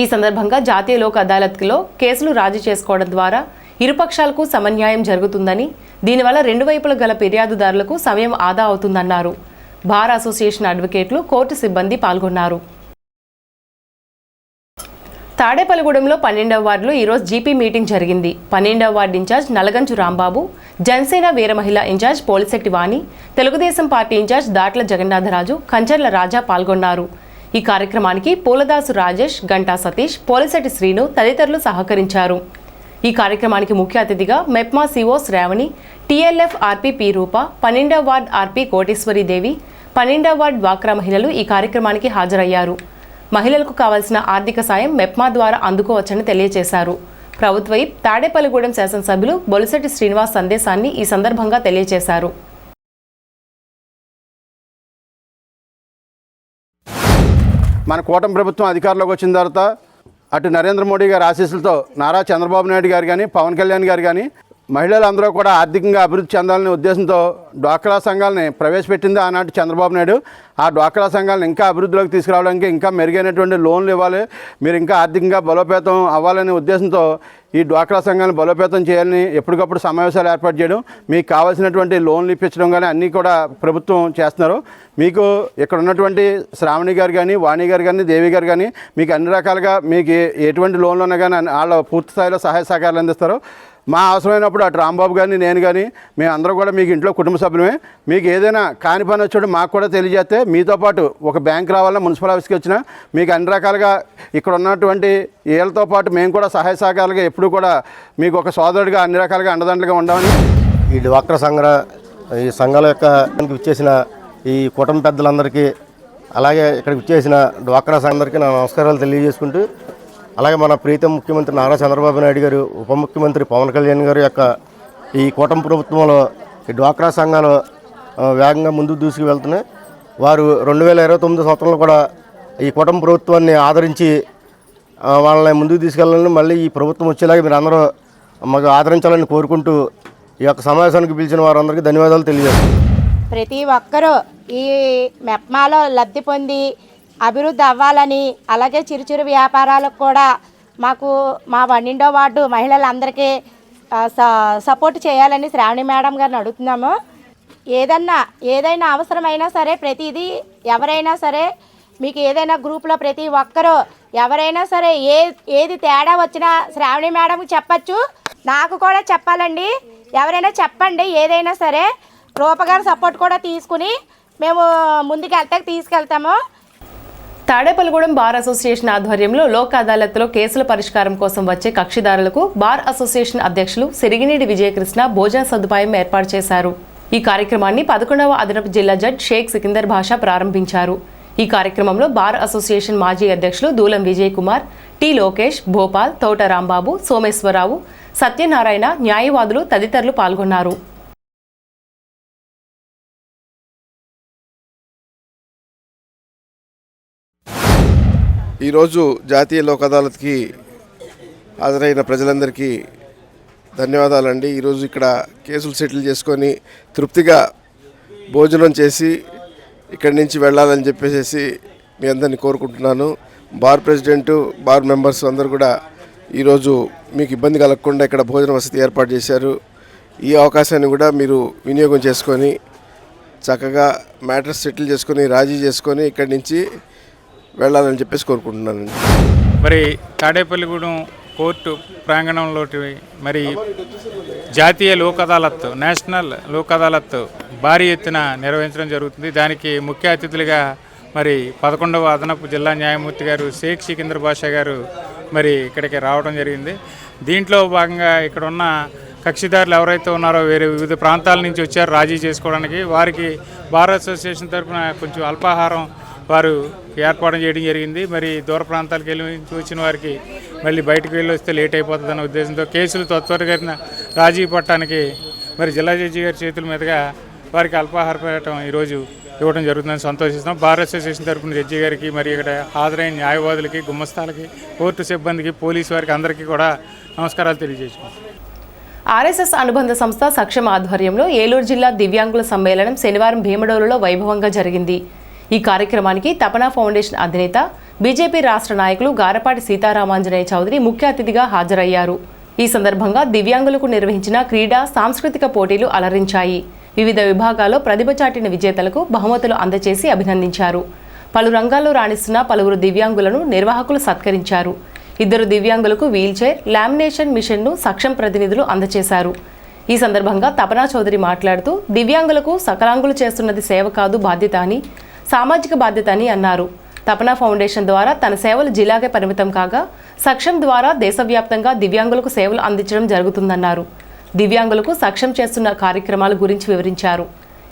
ఈ సందర్భంగా జాతీయ లోక్ అదాలత్లో కేసులు రాజీ చేసుకోవడం ద్వారా ఇరుపక్షాలకు సమన్యాయం జరుగుతుందని, దీనివల్ల 2 వైపుల గల ఫిర్యాదుదారులకు సమయం ఆదా అవుతుందన్నారు. బార్ అసోసియేషన్ అడ్వకేట్లు, కోర్టు సిబ్బంది పాల్గొన్నారు. తాడేపల్లిగూడెంలో 12వ వార్డులో ఈరోజు జీపీ మీటింగ్ జరిగింది. 12వ వార్డు ఇన్ఛార్జ్ నలగంచు రాంబాబు, జనసేన వీర మహిళ ఇన్ఛార్జ్ పోలిశెట్టి వాణి, తెలుగుదేశం పార్టీ ఇన్ఛార్జ్ దాట్ల జగన్నాథరాజు, కంచర్ల రాజా పాల్గొన్నారు. ఈ కార్యక్రమానికి పూలదాసు రాజేష్, గంటా సతీష్, పోలిశెట్టి శ్రీను తదితరులు సహకరించారు. ఈ కార్యక్రమానికి ముఖ్య అతిథిగా MEPMA CO Sravani, TLF RP P Rupa, 12వ వార్డు RP కోటేశ్వరీదేవి, 12వ వార్డు డ్వాక్రా మహిళలు ఈ కార్యక్రమానికి హాజరయ్యారు. మహిళలకు కావాల్సిన ఆర్థిక సాయం మెప్మా ద్వారా అందుకోవచ్చని తెలియజేశారు. ప్రభుత్వ వైప్ తాడేపల్లిగూడెం శాసనసభ్యులు బొలిశెట్టి శ్రీనివాస్ సందేశాన్ని ఈ సందర్భంగా తెలియజేశారు. మన కూటమి ప్రభుత్వం అధికారంలోకి వచ్చిన తర్వాత అటు నరేంద్ర మోడీ గారి ఆశీస్సులతో నారా చంద్రబాబు నాయుడు గారు కానీ, పవన్ కళ్యాణ్ గారు కానీ మహిళలందరూ కూడా ఆర్థికంగా అభివృద్ధి చెందాలనే ఉద్దేశంతో డ్వాక్రా సంఘాలని ప్రవేశపెట్టింది ఆనాటి చంద్రబాబు నాయుడు. ఆ డ్వాక్రా సంఘాలను ఇంకా అభివృద్ధిలోకి తీసుకురావడానికి ఇంకా మెరుగైనటువంటి లోన్లు ఇవ్వాలి, మీరు ఇంకా ఆర్థికంగా బలోపేతం అవ్వాలనే ఉద్దేశంతో ఈ డ్వాక్రా సంఘాలను బలోపేతం చేయాలని ఎప్పటికప్పుడు సమావేశాలు ఏర్పాటు చేయడం, మీకు కావాల్సినటువంటి లోన్లు ఇప్పించడం కానీ అన్నీ కూడా ప్రభుత్వం చేస్తున్నారు. మీకు ఇక్కడ ఉన్నటువంటి శ్రావణి గారు కానీ, వాణి గారు కానీ, దేవి గారు కానీ మీకు అన్ని రకాలుగా మీకు ఎటువంటి లోన్లు ఉన్నా కానీ వాళ్ళ పూర్తి స్థాయిలో సహాయ సహకారాలు అందిస్తారు. మా అవసరమైనప్పుడు అటు రాంబాబు గారిని నేను కానీ మేమందరం కూడా మీకు ఇంట్లో కుటుంబ సభ్యులమే. మీకు ఏదైనా కాని పని వచ్చాడు మాకు కూడా తెలియజేస్తే మీతో పాటు ఒక బ్యాంక్ రావాలన్నా మున్సిపల్ ఆఫీస్కి వచ్చినా మీకు అన్ని రకాలుగా ఇక్కడ ఉన్నటువంటి వీళ్ళతో పాటు మేము కూడా సహాయ సహకారాలుగా ఎప్పుడు కూడా మీకు ఒక సోదరుడిగా అన్ని రకాలుగా అండదండలుగా ఉండాలని ఈ డ్వాక్రా ఈ సంఘాల యొక్క ఇచ్చేసిన ఈ కుటుంబ పెద్దలందరికీ, అలాగే ఇక్కడికి ఇచ్చేసిన డ్వాక్రా సంఘాలకి నా నమస్కారాలు తెలియజేసుకుంటూ, అలాగే మన ప్రీతం ముఖ్యమంత్రి నారా చంద్రబాబు నాయుడు గారు, ఉప ముఖ్యమంత్రి పవన్ కళ్యాణ్ గారు యొక్క ఈ కూటమి ప్రభుత్వంలో ఈ డ్వాక్రా సంఘాలు వేగంగా ముందుకు దూసుకు వెళ్తున్నాయి. వారు 2029 సంవత్సరంలో కూడా ఈ కూటమి ప్రభుత్వాన్ని ఆదరించి వాళ్ళని ముందుకు తీసుకెళ్ళాలని, మళ్ళీ ఈ ప్రభుత్వం వచ్చేలాగా మీరు అందరూ మాకు ఆదరించాలని కోరుకుంటూ ఈ యొక్క సమావేశానికి పిలిచిన వారందరికీ ధన్యవాదాలు తెలియజేస్తున్నాను. ప్రతి ఒక్కరూ ఈ మెప్మాలో లబ్ధి పొంది అభివృద్ధి అవ్వాలని, అలాగే చిరు వ్యాపారాలకు కూడా మాకు మా 12వ వార్డు మహిళలందరికీ సపోర్ట్ చేయాలని శ్రావణి మేడం గారిని అడుగుతున్నాము. ఏదైనా అవసరమైనా సరే ప్రతిదీ ఎవరైనా సరే మీకు ఏదైనా గ్రూప్లో ప్రతి ఒక్కరూ ఎవరైనా సరే ఏది తేడా వచ్చినా శ్రావణి మేడంకి చెప్పచ్చు, నాకు కూడా చెప్పాలండి. ఎవరైనా చెప్పండి, ఏదైనా సరే రూపగారి సపోర్ట్ కూడా తీసుకుని మేము ముందుకు తీసుకెళ్తాము. తాడేపల్లిగూడెం బార్ అసోసియేషన్ ఆధ్వర్యంలో లోక్ అదాలత్లో కేసుల పరిష్కారం కోసం వచ్చే కక్షిదారులకు బార్ అసోసియేషన్ అధ్యక్షులు సిరిగినేడి విజయకృష్ణ భోజన సదుపాయం ఏర్పాటు చేశారు. ఈ కార్యక్రమాన్ని 11వ అదనపు జిల్లా జడ్జ్ షేక్ సికిందర్ భాషా ప్రారంభించారు. ఈ కార్యక్రమంలో బార్ అసోసియేషన్ మాజీ అధ్యక్షులు దూలం విజయ్ కుమార్, టి లోకేష్, భోపాల్, తోట రాంబాబు, సోమేశ్వరరావు, సత్యనారాయణ, న్యాయవాదులు తదితరులు పాల్గొన్నారు. ఈరోజు జాతీయ లోక్ అదాలత్కి హాజరైన ప్రజలందరికీ ధన్యవాదాలండి. ఈరోజు ఇక్కడ కేసులు సెటిల్ చేసుకొని తృప్తిగా భోజనం చేసి ఇక్కడి నుంచి వెళ్ళాలని చెప్పేసి మీ అందరినీ కోరుకుంటున్నాను. బార్ ప్రెసిడెంటు, బార్ మెంబర్స్ అందరూ కూడా ఈరోజు మీకు ఇబ్బంది కలగకుండా ఇక్కడ భోజన వసతి ఏర్పాటు చేశారు. ఈ అవకాశాన్ని కూడా మీరు వినియోగం చేసుకొని చక్కగా మ్యాటర్స్ సెటిల్ చేసుకొని రాజీ చేసుకొని ఇక్కడి నుంచి వెళ్ళాలని చెప్పేసి కోరుకుంటున్నానండి. మరి తాడేపల్లిగూడెం కోర్టు ప్రాంగణంలో మరి జాతీయ లోక్ అదాలత్, నేషనల్ లోక్ అదాలత్ భారీ ఎత్తున నిర్వహించడం జరుగుతుంది. దానికి ముఖ్య అతిథులుగా మరి 11వ అదనపు జిల్లా న్యాయమూర్తి గారు షేక్ సికిందర్ భాషా గారు మరి ఇక్కడికి రావడం జరిగింది. దీంట్లో భాగంగా ఇక్కడ ఉన్న కక్షిదారులు ఎవరైతే ఉన్నారో వివిధ ప్రాంతాల నుంచి వచ్చారు రాజీ చేసుకోవడానికి, వారికి బార్ అసోసియేషన్ తరఫున కొంచెం అల్పాహారం వారు ఏర్పాటు చేయడం జరిగింది. మరి దూర ప్రాంతాలకు వెళ్ళి వచ్చిన వారికి మళ్ళీ బయటకు వెళ్ళి వస్తే లేట్ అయిపోతుందన్న ఉద్దేశంతో కేసులు త్వరగా రాజీ పట్టడానికి మరి జిల్లా జడ్జి గారి చేతుల మీదుగా వారికి అల్పాహార పీఠం ఈరోజు ఇవ్వడం జరుగుతుందని సంతోషిస్తున్నాం. బార్ అసోసియేషన్ తరఫున జడ్జి గారికి, మరి ఇక్కడ హాజరైన న్యాయవాదులకి, గుమ్మస్తాలకి, కోర్టు సిబ్బందికి, పోలీసు వారికి అందరికీ కూడా నమస్కారాలు తెలియజేసుకుంటాం. ఆర్ఎస్ఎస్ అనుబంధ సంస్థ సక్షమ ఆధ్వర్యంలో ఏలూరు జిల్లా దివ్యాంగుల సమ్మేళనం శనివారం భీమడోలులో వైభవంగా జరిగింది. ఈ కార్యక్రమానికి తపనా ఫౌండేషన్ అధినేత, బీజేపీ రాష్ట్ర నాయకులు గారపాటి సీతారామాంజనేయ చౌదరి ముఖ్య అతిథిగా హాజరయ్యారు. ఈ సందర్భంగా దివ్యాంగులకు నిర్వహించిన క్రీడా, సాంస్కృతిక పోటీలు అలరించాయి. వివిధ విభాగాల్లో ప్రతిభ చాటిన విజేతలకు బహుమతులు అందజేసి అభినందించారు. పలు రంగాల్లో రాణిస్తున్న పలువురు దివ్యాంగులను నిర్వాహకులు సత్కరించారు. 2 దివ్యాంగులకు వీల్చైర్, లామినేషన్ మిషన్ను సక్షం ప్రతినిధులు అందజేశారు. ఈ సందర్భంగా తపనా చౌదరి మాట్లాడుతూ దివ్యాంగులకు సకలాంగులు చేస్తున్నది సేవ కాదు బాధ్యత అని, సామాజిక బాధ్యత అని అన్నారు. తపనా ఫౌండేషన్ ద్వారా తన సేవలు జిల్లాకే పరిమితం కాగా సక్షం ద్వారా దేశవ్యాప్తంగా దివ్యాంగులకు సేవలు అందించడం జరుగుతుందన్నారు. దివ్యాంగులకు సక్షం చేస్తున్న కార్యక్రమాల గురించి వివరించారు.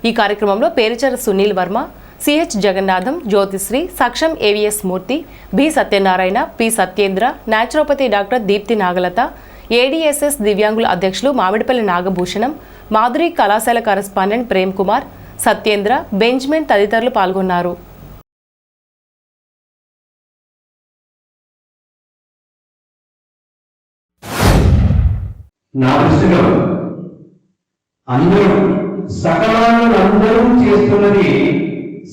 ఈ కార్యక్రమంలో పేరుచర Sunil Varma, CH Jagannatham, Jyothisri, Saksham AVS Murthy, B Satyanarayana, P Satyendra, naturopathy doctor Deepthi Nagalatha, ADSS దివ్యాంగుల అధ్యక్షులు మామిడిపల్లి నాగభూషణం, మాధురి కళాశాల కరెస్పాండెంట్ ప్రేమ్ కుమార్, సత్యేంద్ర, బెంజ్మెన్ తదితరులు పాల్గొన్నారు. నా దృష్టిలో అందరూ సకలాంగులందరూ చేస్తున్నది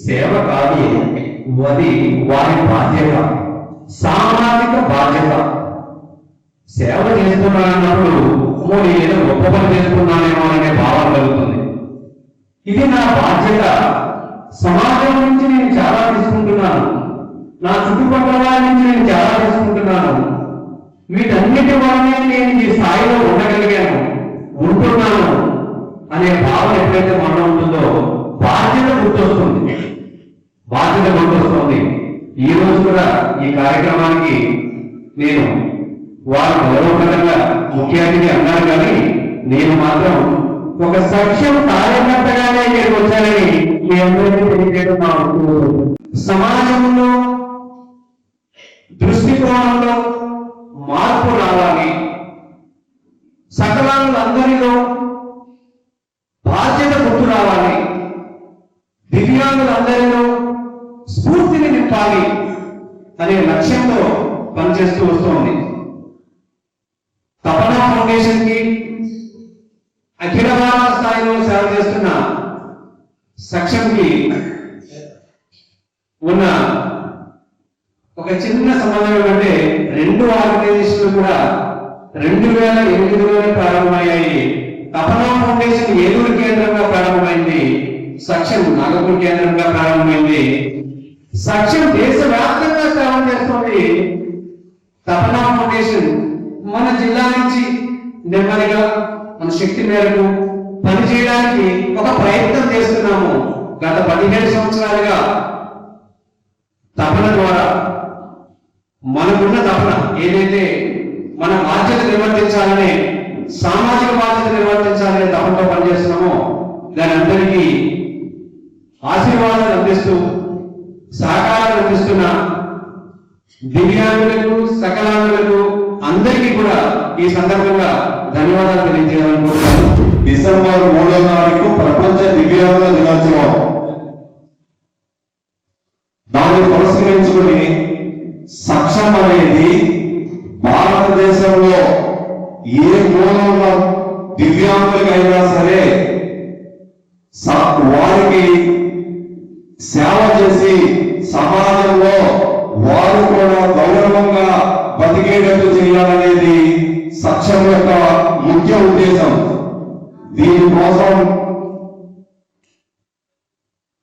సేవ కాదు, అది వారి బాధ్యత, సామాజిక బాధ్యత. సేవ చేస్తున్నానన్నప్పుడు నేను ఏదో గొప్ప పని చేస్తున్నానేమో అనే భావన కలుగుతుంది. ఇది నా బాధ్యత, సమాజం నుంచి నేను చాలా తీసుకుంటున్నాను, నా చుట్టుపక్కల వారి నుంచి నేను చాలా తీసుకుంటున్నాను, వీటన్నిటి వల్లనే నేను ఈ స్థాయిలో ఉండగలిగాను, ఉంటున్నాను అనే భావన ఎప్పుడైతే మనలో ఉంటుందో బాధ్యత గుర్తొస్తుంది. ఈ రోజు కూడా ఈ కార్యక్రమానికి నేను వారు గౌరవప్రదంగా ముఖ్య అతిథి అన్నారు, కానీ నేను మాత్రం ఒక సఖ్యం కార్యకర్తగానే ఇక్కడికి వచ్చానని మీ అందరికీ తెలియజేయడం. సమాజంలో దృష్టికోణంలో మార్పు రావాలి, సకలాంగులందరిలో బాధ్యత గుర్తు రావాలి, దివ్యాంగులందరిలో స్ఫూర్తిని నింపాలి అనే లక్ష్యంతో పనిచేస్తూ వస్తోంది. తపన ఫౌండేషన్ కి అఖిల భారత స్థాయిలో సేవ చేస్తున్న సక్షంకి ఉన్న ఒక చిన్న సంబంధం ఏమంటే, రెండు ఆర్గనైజేషన్లు కూడా 2008లోనే ప్రారంభమయ్యాయి. తపన ఫౌండేషన్ ఏలూరు కేంద్రంగా ప్రారంభమైంది, సక్షం నాగపూర్ కేంద్రంగా ప్రారంభమైంది. సక్షం దేశవ్యాప్తంగా సేవ చేస్తుంది. తపన ఫౌండేషన్ మన జిల్లా నుంచి నెమ్మదిగా మన శక్తి మేరకు పనిచేయడానికి ఒక ప్రయత్నం చేస్తున్నాము. గత 17 సంవత్సరాలుగా తపన ద్వారా మనకున్న తపన ఏదైతే మన బాధ్యత నిర్వర్తించాలనే, సామాజిక బాధ్యత నిర్వర్తించాలనే తపనతో పనిచేస్తున్నామో దాని అందరికీ ఆశీర్వాదాలు అందిస్తూ సహకారాలు అందిస్తున్న దివ్యాంగులకు, సకలాంగులకు అందరికీ కూడా ఈ సందర్భంగా ధన్యవాదాలు తెలియజేయాలనుకుంటున్నాను. డిసెంబర్ 3వ తారీఖు ప్రపంచ దివ్యాంగుల దినోత్సవం. దాన్ని పురస్కరించుకుని సక్షం అనేది భారతదేశంలో ఏ మూలంలో దివ్యాంగులకైనా సరే వారికి సేవ చేసి సమాజంలో వారు కూడా గౌరవంగా బతికేటట్టు చేయాలనేది సక్షం యొక్క ముఖ్య ఉద్దేశం. దీనికోసం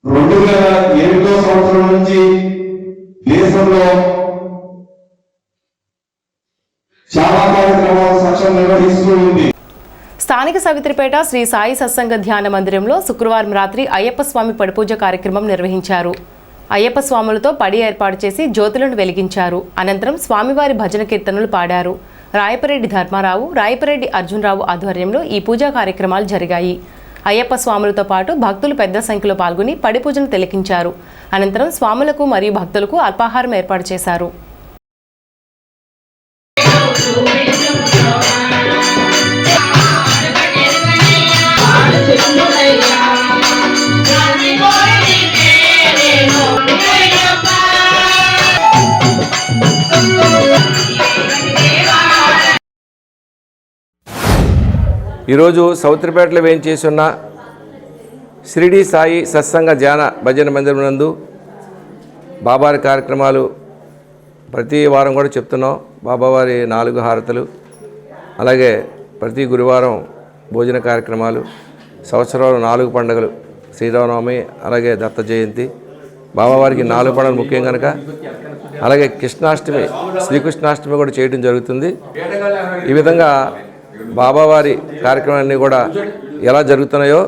2008వ సంవత్సరం నుంచి దేశంలో చాలా కార్యక్రమాలు సక్షం నిర్వహిస్తూ ఉంది. స్థానిక సవిత్రిపేట శ్రీ సాయి సత్సంగ ధ్యాన మందిరంలో శుక్రవారం రాత్రి అయ్యప్ప స్వామి పడిపూజ కార్యక్రమం నిర్వహించారు. అయ్యప్ప స్వాములతో పడి ఏర్పాటు చేసి జ్యోతులను వెలిగించారు. అనంతరం స్వామివారి భజన కీర్తనలు పాడారు. రాయపరెడ్డి ధర్మారావు, రాయపరెడ్డి అర్జునరావు ఆధ్వర్యంలో ఈ పూజా కార్యక్రమాలు జరిగాయి. అయ్యప్ప స్వాములతో పాటు భక్తులు పెద్ద సంఖ్యలో పాల్గొని పడి పూజను తిలకించారు. అనంతరం స్వాములకు మరియు భక్తులకు అల్పాహారం ఏర్పాటు చేశారు. ఈరోజు సౌత్రిపేటలో వేయించేసి ఉన్న షిరిడి సాయి సత్సంగ ధ్యాన భజన మందిరం నందు బాబావారి కార్యక్రమాలు ప్రతి వారం కూడా చెప్తున్నాం. బాబావారి 4 హారతలు, అలాగే ప్రతి గురువారం భోజన కార్యక్రమాలు, సంవత్సరంలో 4 పండుగలు, శ్రీరామనవమి, అలాగే దత్త జయంతి, బాబావారికి 4 పండుగలు ముఖ్యం కనుక, అలాగే కృష్ణాష్టమి, శ్రీకృష్ణాష్టమి కూడా చేయడం జరుగుతుంది. ఈ విధంగా బాబావారి కార్యక్రమాలన్నీ కూడా ఎలా జరుగుతున్నాయో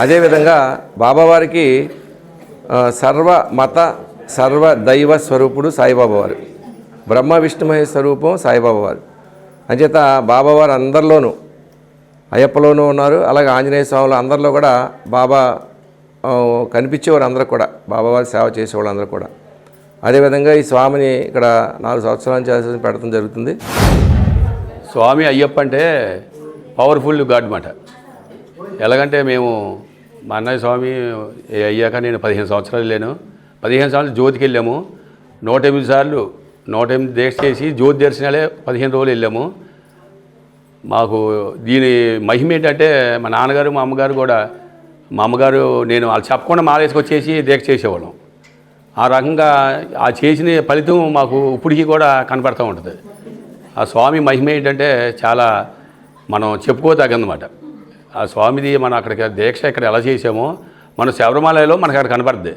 అదేవిధంగా బాబావారికి సర్వ మత సర్వ దైవ స్వరూపుడు సాయిబాబా వారు, బ్రహ్మ విష్ణు మహేష్ స్వరూపం సాయిబాబా వారు. అంచేత బాబావారు అందరిలోనూ, అయ్యప్పలోనూ ఉన్నారు, అలాగే ఆంజనేయ స్వాములు అందరిలో కూడా బాబా కనిపించేవారు. అందరూ కూడా బాబావారి సేవ చేసేవాళ్ళు అందరూ కూడా. అదేవిధంగా ఈ స్వామిని ఇక్కడ 4 సంవత్సరాల నుంచి పెట్టడం జరుగుతుంది. స్వామి అయ్యప్ప అంటే పవర్ఫుల్ గాడ్ మాట. ఎలాగంటే మేము మా అన్నయ్య స్వామి అయ్యాక నేను 15 సంవత్సరాలు లేను. 15 సంవత్సరాలు జ్యోతికి వెళ్ళాము. 108 సార్లు 108 దీక్ష చేసి జ్యోతి దర్శనాలే 15 రోజులు వెళ్ళాము. మాకు దీని మహిమ ఏంటంటే మా నాన్నగారు మా అమ్మగారు కూడా, మా అమ్మగారు నేను వాళ్ళు చెప్పకుండా మాలేసుకొచ్చేసి దీక్ష చేసేవాళ్ళం. ఆ రకంగా ఆ చేసిన ఫలితం మాకు ఇప్పటికీ కూడా కనపడుతూ ఉంటుంది. ఆ స్వామి మహిమ ఏంటంటే చాలా మనం చెప్పుకోదగ్గనమాట. ఆ స్వామిది మనం అక్కడికి దీక్ష ఇక్కడ ఎలా చేసామో మన శబరిమలలో మనకు అక్కడ కనపడుద్ది.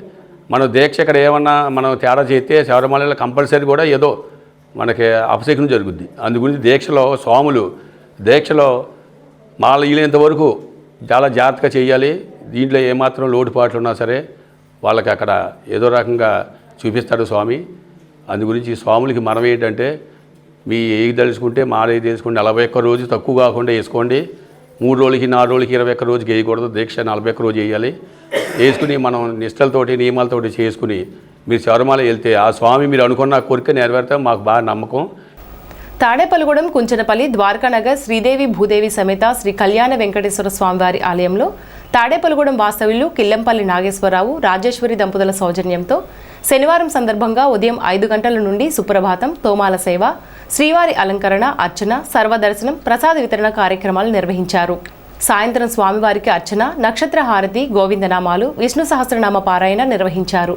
మనం దీక్ష ఇక్కడ ఏమన్నా మనం తేడా చేస్తే శబరిమలలో కంపల్సరీ కూడా ఏదో మనకి అపశకునం జరుగుద్ది. అందుగురించి దీక్షలో స్వాములు దీక్షలో మాల వీలైనంతవరకు చాలా జాగ్రత్తగా చేయాలి. దీంట్లో ఏమాత్రం లోటుపాట్లు ఉన్నా సరే వాళ్ళకి అక్కడ ఏదో రకంగా చూపిస్తాడు స్వామి. అందు గురించి స్వాములకి మనం ఏంటంటే మీ ఏది తెలుసుకుంటే మాల ఏది తెలుసుకుంటే 41 రోజు తక్కువ కాకుండా వేసుకోండి. 3 రోజులకి 4 రోజులకి 21 రోజుకి వేయకూడదు. దీక్ష 41 రోజు వేయాలి. వేసుకుని మనం నిష్టలతోటి నియమాలతోటి చేసుకుని మీరు శబరిమల వెళ్తే ఆ స్వామి మీరు అనుకున్న కోరిక నెరవేరుతాం మాకు బాగా నమ్మకం. తాడేపల్లిగూడెం కుంచనపల్లి ద్వారకానగర్ శ్రీదేవి భూదేవి సమేత శ్రీ కళ్యాణ వెంకటేశ్వర స్వామివారి ఆలయంలో తాడేపల్లిగూడెం వాస్తవ్యులు కిల్లంపల్లి నాగేశ్వరరావు రాజేశ్వరి దంపతుల సౌజన్యంతో శనివారం సందర్భంగా ఉదయం 5 గంటల నుండి సుప్రభాతం, తోమాల సేవ, శ్రీవారి అలంకరణ, అర్చన, సర్వదర్శనం, ప్రసాద వితరణ కార్యక్రమాలు నిర్వహించారు. సాయంత్రం స్వామివారికి అర్చన, నక్షత్ర హారతి, గోవిందనామాలు, విష్ణు సహస్రనామ పారాయణ నిర్వహించారు.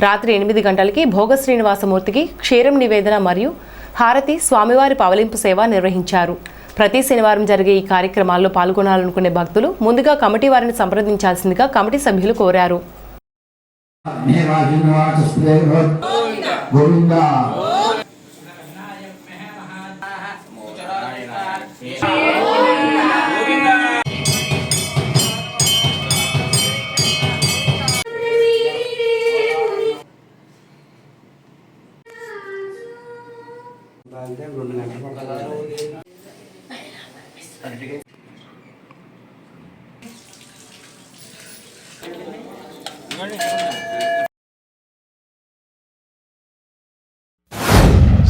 రాత్రి 8 గంటలకి భోగ శ్రీనివాసమూర్తికి క్షీరం నివేదన మరియు హారతి, స్వామివారి పవలింపు సేవ నిర్వహించారు. ప్రతి శనివారం జరిగే ఈ కార్యక్రమాల్లో పాల్గొనాలనుకునే భక్తులు ముందుగా కమిటీ వారిని సంప్రదించాల్సిందిగా కమిటీ సభ్యులు కోరారు.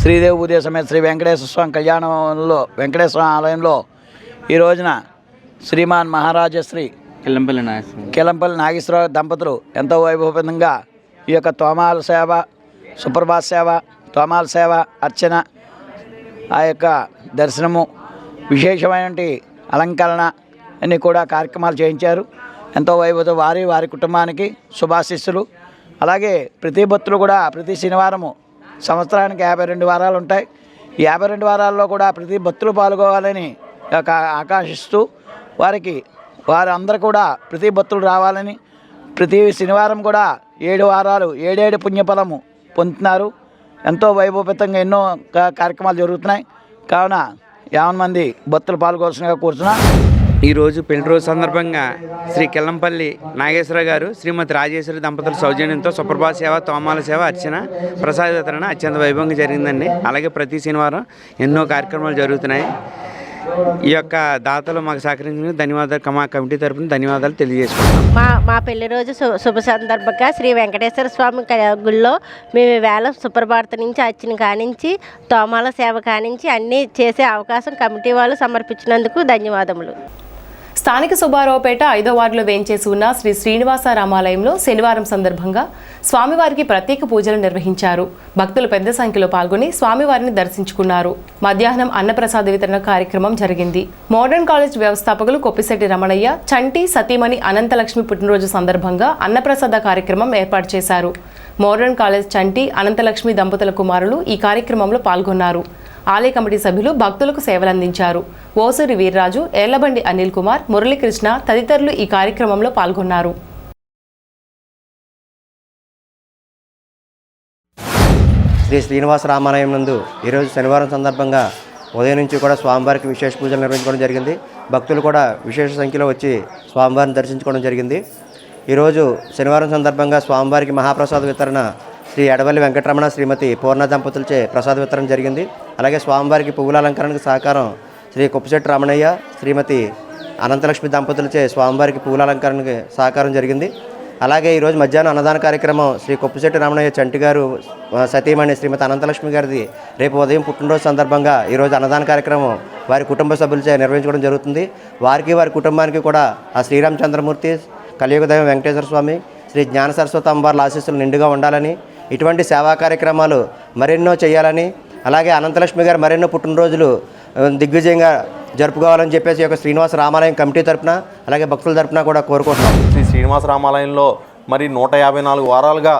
శ్రీదేవి భూదేవి సమేత శ్రీ వెంకటేశ్వర స్వామి కళ్యాణంలో వెంకటేశ్వర ఆలయంలో ఈ రోజున శ్రీమాన్ మహారాజశ్రీ కిల్లంపల్లి నాగేశ్వరరావు దంపతులు ఎంతో వైభవంగా ఈ యొక్క తోమాల సేవ, సుప్రభాత సేవ, తోమాల సేవ, అర్చన, ఆ యొక్క దర్శనము, విశేషమైన అలంకరణ అన్నీ కూడా కార్యక్రమాలు చేయించారు. ఎంతో వైభవం వారి కుటుంబానికి శుభాశిస్సులు. అలాగే ప్రతి భక్తులు కూడా ప్రతి శనివారము సంవత్సరానికి 52 వారాలు ఉంటాయి. ఈ 52 వారాల్లో కూడా ప్రతి భక్తులు పాల్గొవాలని ఆకాంక్షిస్తూ వారందరూ కూడా ప్రతి భక్తులు రావాలని ప్రతి శనివారం కూడా 7 వారాలు 7 పుణ్యఫలము పొందుతున్నారు. ఎంతో వైభవపేతంగా ఎన్నో కార్యక్రమాలు జరుగుతున్నాయి. కావున 50 మంది భక్తులు పాల్గొవలసిందిగా కోరుతున్నా. ఈరోజు పెళ్లి రోజు సందర్భంగా శ్రీ కిల్లంపల్లి నాగేశ్వర గారు శ్రీమతి రాజేశ్వరి దంపతుల సౌజన్యంతో సుప్రభాత సేవ, తోమాల సేవ, అర్చన, ప్రసాద వితరణ అత్యంత వైభవంగా జరిగిందండి. అలాగే ప్రతి శనివారం ఎన్నో కార్యక్రమాలు జరుగుతున్నాయి. ఈ యొక్క దాతలు మాకు సహకరించిన ధన్యవాదాలు, మా కమిటీ తరఫున ధన్యవాదాలు తెలియజేసుకుంటాం. మా పెళ్లి రోజు శుభ సందర్భంగా శ్రీ వెంకటేశ్వర స్వామి గుళ్ళో మేము వేళ సుప్రభాత నుంచి అర్చన కానించి తోమాల సేవ కానించి అన్నీ చేసే అవకాశం కమిటీ వాళ్ళు సమర్పించినందుకు ధన్యవాదములు. స్థానిక సుబ్బారావుపేట 5వ వార్డులో వేంచేసి ఉన్న శ్రీ శ్రీనివాస రామాలయంలో శనివారం సందర్భంగా స్వామివారికి ప్రత్యేక పూజలు నిర్వహించారు. భక్తులు పెద్ద సంఖ్యలో పాల్గొని స్వామివారిని దర్శించుకున్నారు. మధ్యాహ్నం అన్నప్రసాద వితరణ కార్యక్రమం జరిగింది. మోడర్న్ కాలేజ్ వ్యవస్థాపకులు కొప్పిశెట్టి రమణయ్య, చంటి సతీమణి అనంతలక్ష్మి పుట్టినరోజు సందర్భంగా అన్నప్రసాద కార్యక్రమం ఏర్పాటు చేశారు. మోడర్న్ కాలేజ్ చంటి, అనంతలక్ష్మి దంపతుల కుమారులు ఈ కార్యక్రమంలో పాల్గొన్నారు. ఆలయ కమిటీ సభ్యులు భక్తులకు సేవలందించారు. ఓసూరి వీర్రాజు, ఏళ్లబండి అనిల్ కుమార్, మురళీకృష్ణ తదితరులు ఈ కార్యక్రమంలో పాల్గొన్నారు. శ్రీ శ్రీనివాస రామాలయం నందు ఈరోజు శనివారం సందర్భంగా ఉదయం నుంచి కూడా స్వామివారికి విశేష పూజలు నిర్వహించుకోవడం జరిగింది. భక్తులు కూడా విశేష సంఖ్యలో వచ్చి స్వామివారిని దర్శించుకోవడం జరిగింది. ఈరోజు శనివారం సందర్భంగా స్వామివారికి మహాప్రసాద వితరణ శ్రీ ఎడవల్లి వెంకటరమణ శ్రీమతి పూర్ణ దంపతులచే ప్రసాద వితరణ జరిగింది. అలాగే స్వామివారికి పువ్వుల అలంకరణకు సహకారం శ్రీ కొప్పిశెట్టి రమణయ్య, శ్రీమతి అనంతలక్ష్మి దంపతులచే స్వామివారికి పువ్వుల అలంకరణకు సహకారం జరిగింది. అలాగే ఈరోజు మధ్యాహ్నం అన్నదాన కార్యక్రమం శ్రీ కొప్పిశెట్టి రమణయ్య చంటి గారు సతీమణి శ్రీమతి అనంతలక్ష్మి గారిది రేపు ఉదయం పుట్టినరోజు సందర్భంగా ఈరోజు అన్నదాన కార్యక్రమం వారి కుటుంబ సభ్యులచే నిర్వహించుకోవడం జరుగుతుంది. వారికి వారి కుటుంబానికి కూడా ఆ శ్రీరామచంద్రమూర్తి, కలియుగ దైవం వెంకటేశ్వర స్వామి, శ్రీ జ్ఞాన సరస్వతి అమ్మవార్ల ఆశీస్సులు నిండుగా ఉండాలని, ఇటువంటి సేవా కార్యక్రమాలు మరెన్నో చేయాలని, అలాగే అనంతలక్ష్మి గారు మరెన్నో పుట్టినరోజులు దిగ్విజయంగా జరుపుకోవాలని చెప్పేసి ఈ యొక్క శ్రీనివాస రామాలయం కమిటీ తరపున అలాగే భక్తుల తరపున కూడా కోరుకుంటున్నాం. శ్రీ శ్రీనివాస రామాలయంలో మరి 154 వారాలుగా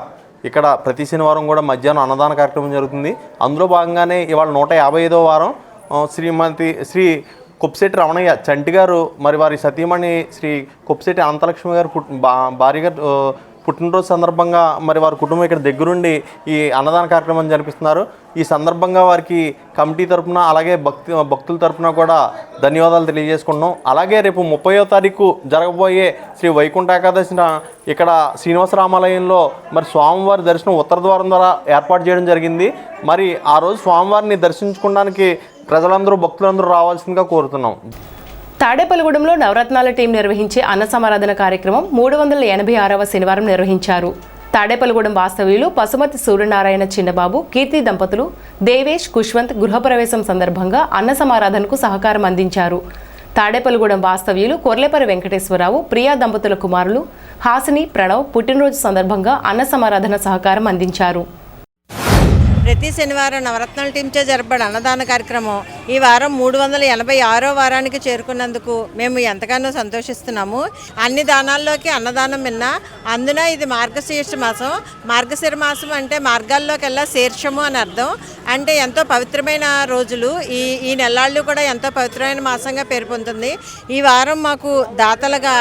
ఇక్కడ ప్రతి శనివారం కూడా మధ్యాహ్నం అన్నదాన కార్యక్రమం జరుగుతుంది. అందులో భాగంగానే ఇవాళ 155వ వారం శ్రీ కొప్పిశెట్టి రమణయ్య చంటి గారు మరి వారి సతీమణి శ్రీ కొప్పిశెట్టి అనంతలక్ష్మి గారు భార్యగా పుట్టినరోజు సందర్భంగా మరి వారి కుటుంబం ఇక్కడ దగ్గరుండి ఈ అన్నదాన కార్యక్రమం జరిపిస్తున్నారు. ఈ సందర్భంగా వారికి కమిటీ తరఫున అలాగే భక్తుల తరఫున కూడా ధన్యవాదాలు తెలియజేసుకుంటున్నాం. అలాగే రేపు 30వ తారీఖు జరగబోయే శ్రీ వైకుంఠ ఏకాదశిన ఇక్కడ శ్రీనివాస రామాలయంలో మరి స్వామివారి దర్శనం ఉత్తర ద్వారం ద్వారా ఏర్పాటు చేయడం జరిగింది. మరి ఆ రోజు స్వామివారిని దర్శించుకోవడానికి ప్రజలందరూ భక్తులందరూ రావాల్సిందిగా కోరుతున్నాం. తాడేపల్లిగూడెంలో నవరత్నాల టీం నిర్వహించే అన్న సమారాధన కార్యక్రమం 386వ శనివారం నిర్వహించారు. తాడేపల్లిగూడెం వాస్తవ్యులు పసుమతి సూర్యనారాయణ చిన్నబాబు కీర్తి దంపతులు దేవేష్ కుష్వంత్ గృహప్రవేశం సందర్భంగా అన్న సమారాధనకు సహకారం అందించారు. తాడేపల్లిగూడెం వాస్తవ్యులు కొర్లేపరి వెంకటేశ్వరరావు ప్రియా దంపతుల కుమారులు హాసిని ప్రణవ్ పుట్టినరోజు సందర్భంగా అన్న సమారాధన సహకారం అందించారు. ప్రతి శనివారం నవరత్నాల టీంచే జరపబడే అన్నదాన కార్యక్రమం ఈ వారం 386వ వారానికి చేరుకున్నందుకు మేము ఎంతగానో సంతోషిస్తున్నాము. అన్ని దానాల్లోకి అన్నదానం విన్నా అందున ఇది మార్గశీర్ష మాసం. మార్గశిర మాసం అంటే మార్గాల్లోకెల్లా శీర్షము అని అర్థం. అంటే ఎంతో పవిత్రమైన రోజులు. ఈ నెలాళ్ళు కూడా ఎంతో పవిత్రమైన మాసంగా పేరు పొందుతుంది. ఈ వారం మాకు దాతలుగా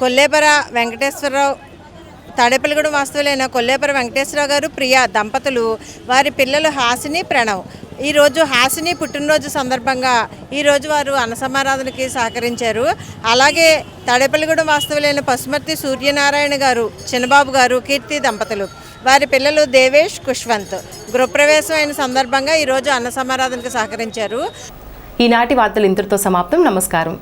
కొల్లేపర వెంకటేశ్వరరావు తాడేపల్లిగూడెం వాస్తవులైన కొల్లేపర వెంకటేశ్వరరావు గారు ప్రియా దంపతులు వారి పిల్లలు హాసిని ప్రణవ్ ఈరోజు హాసిని పుట్టినరోజు సందర్భంగా ఈరోజు వారు అన్నసమారాధనకి సహకరించారు. అలాగే తాడేపల్లిగూడెం వాస్తవులైన పసుమర్తి సూర్యనారాయణ గారు చిన్నబాబు గారు కీర్తి దంపతులు వారి పిల్లలు దేవేష్ కుష్వంత్ గృహప్రవేశం అయిన సందర్భంగా ఈరోజు అన్నసమారాధనకి సహకరించారు. ఈనాటి వార్తలు ఇంతటితో సమాప్తం. నమస్కారం.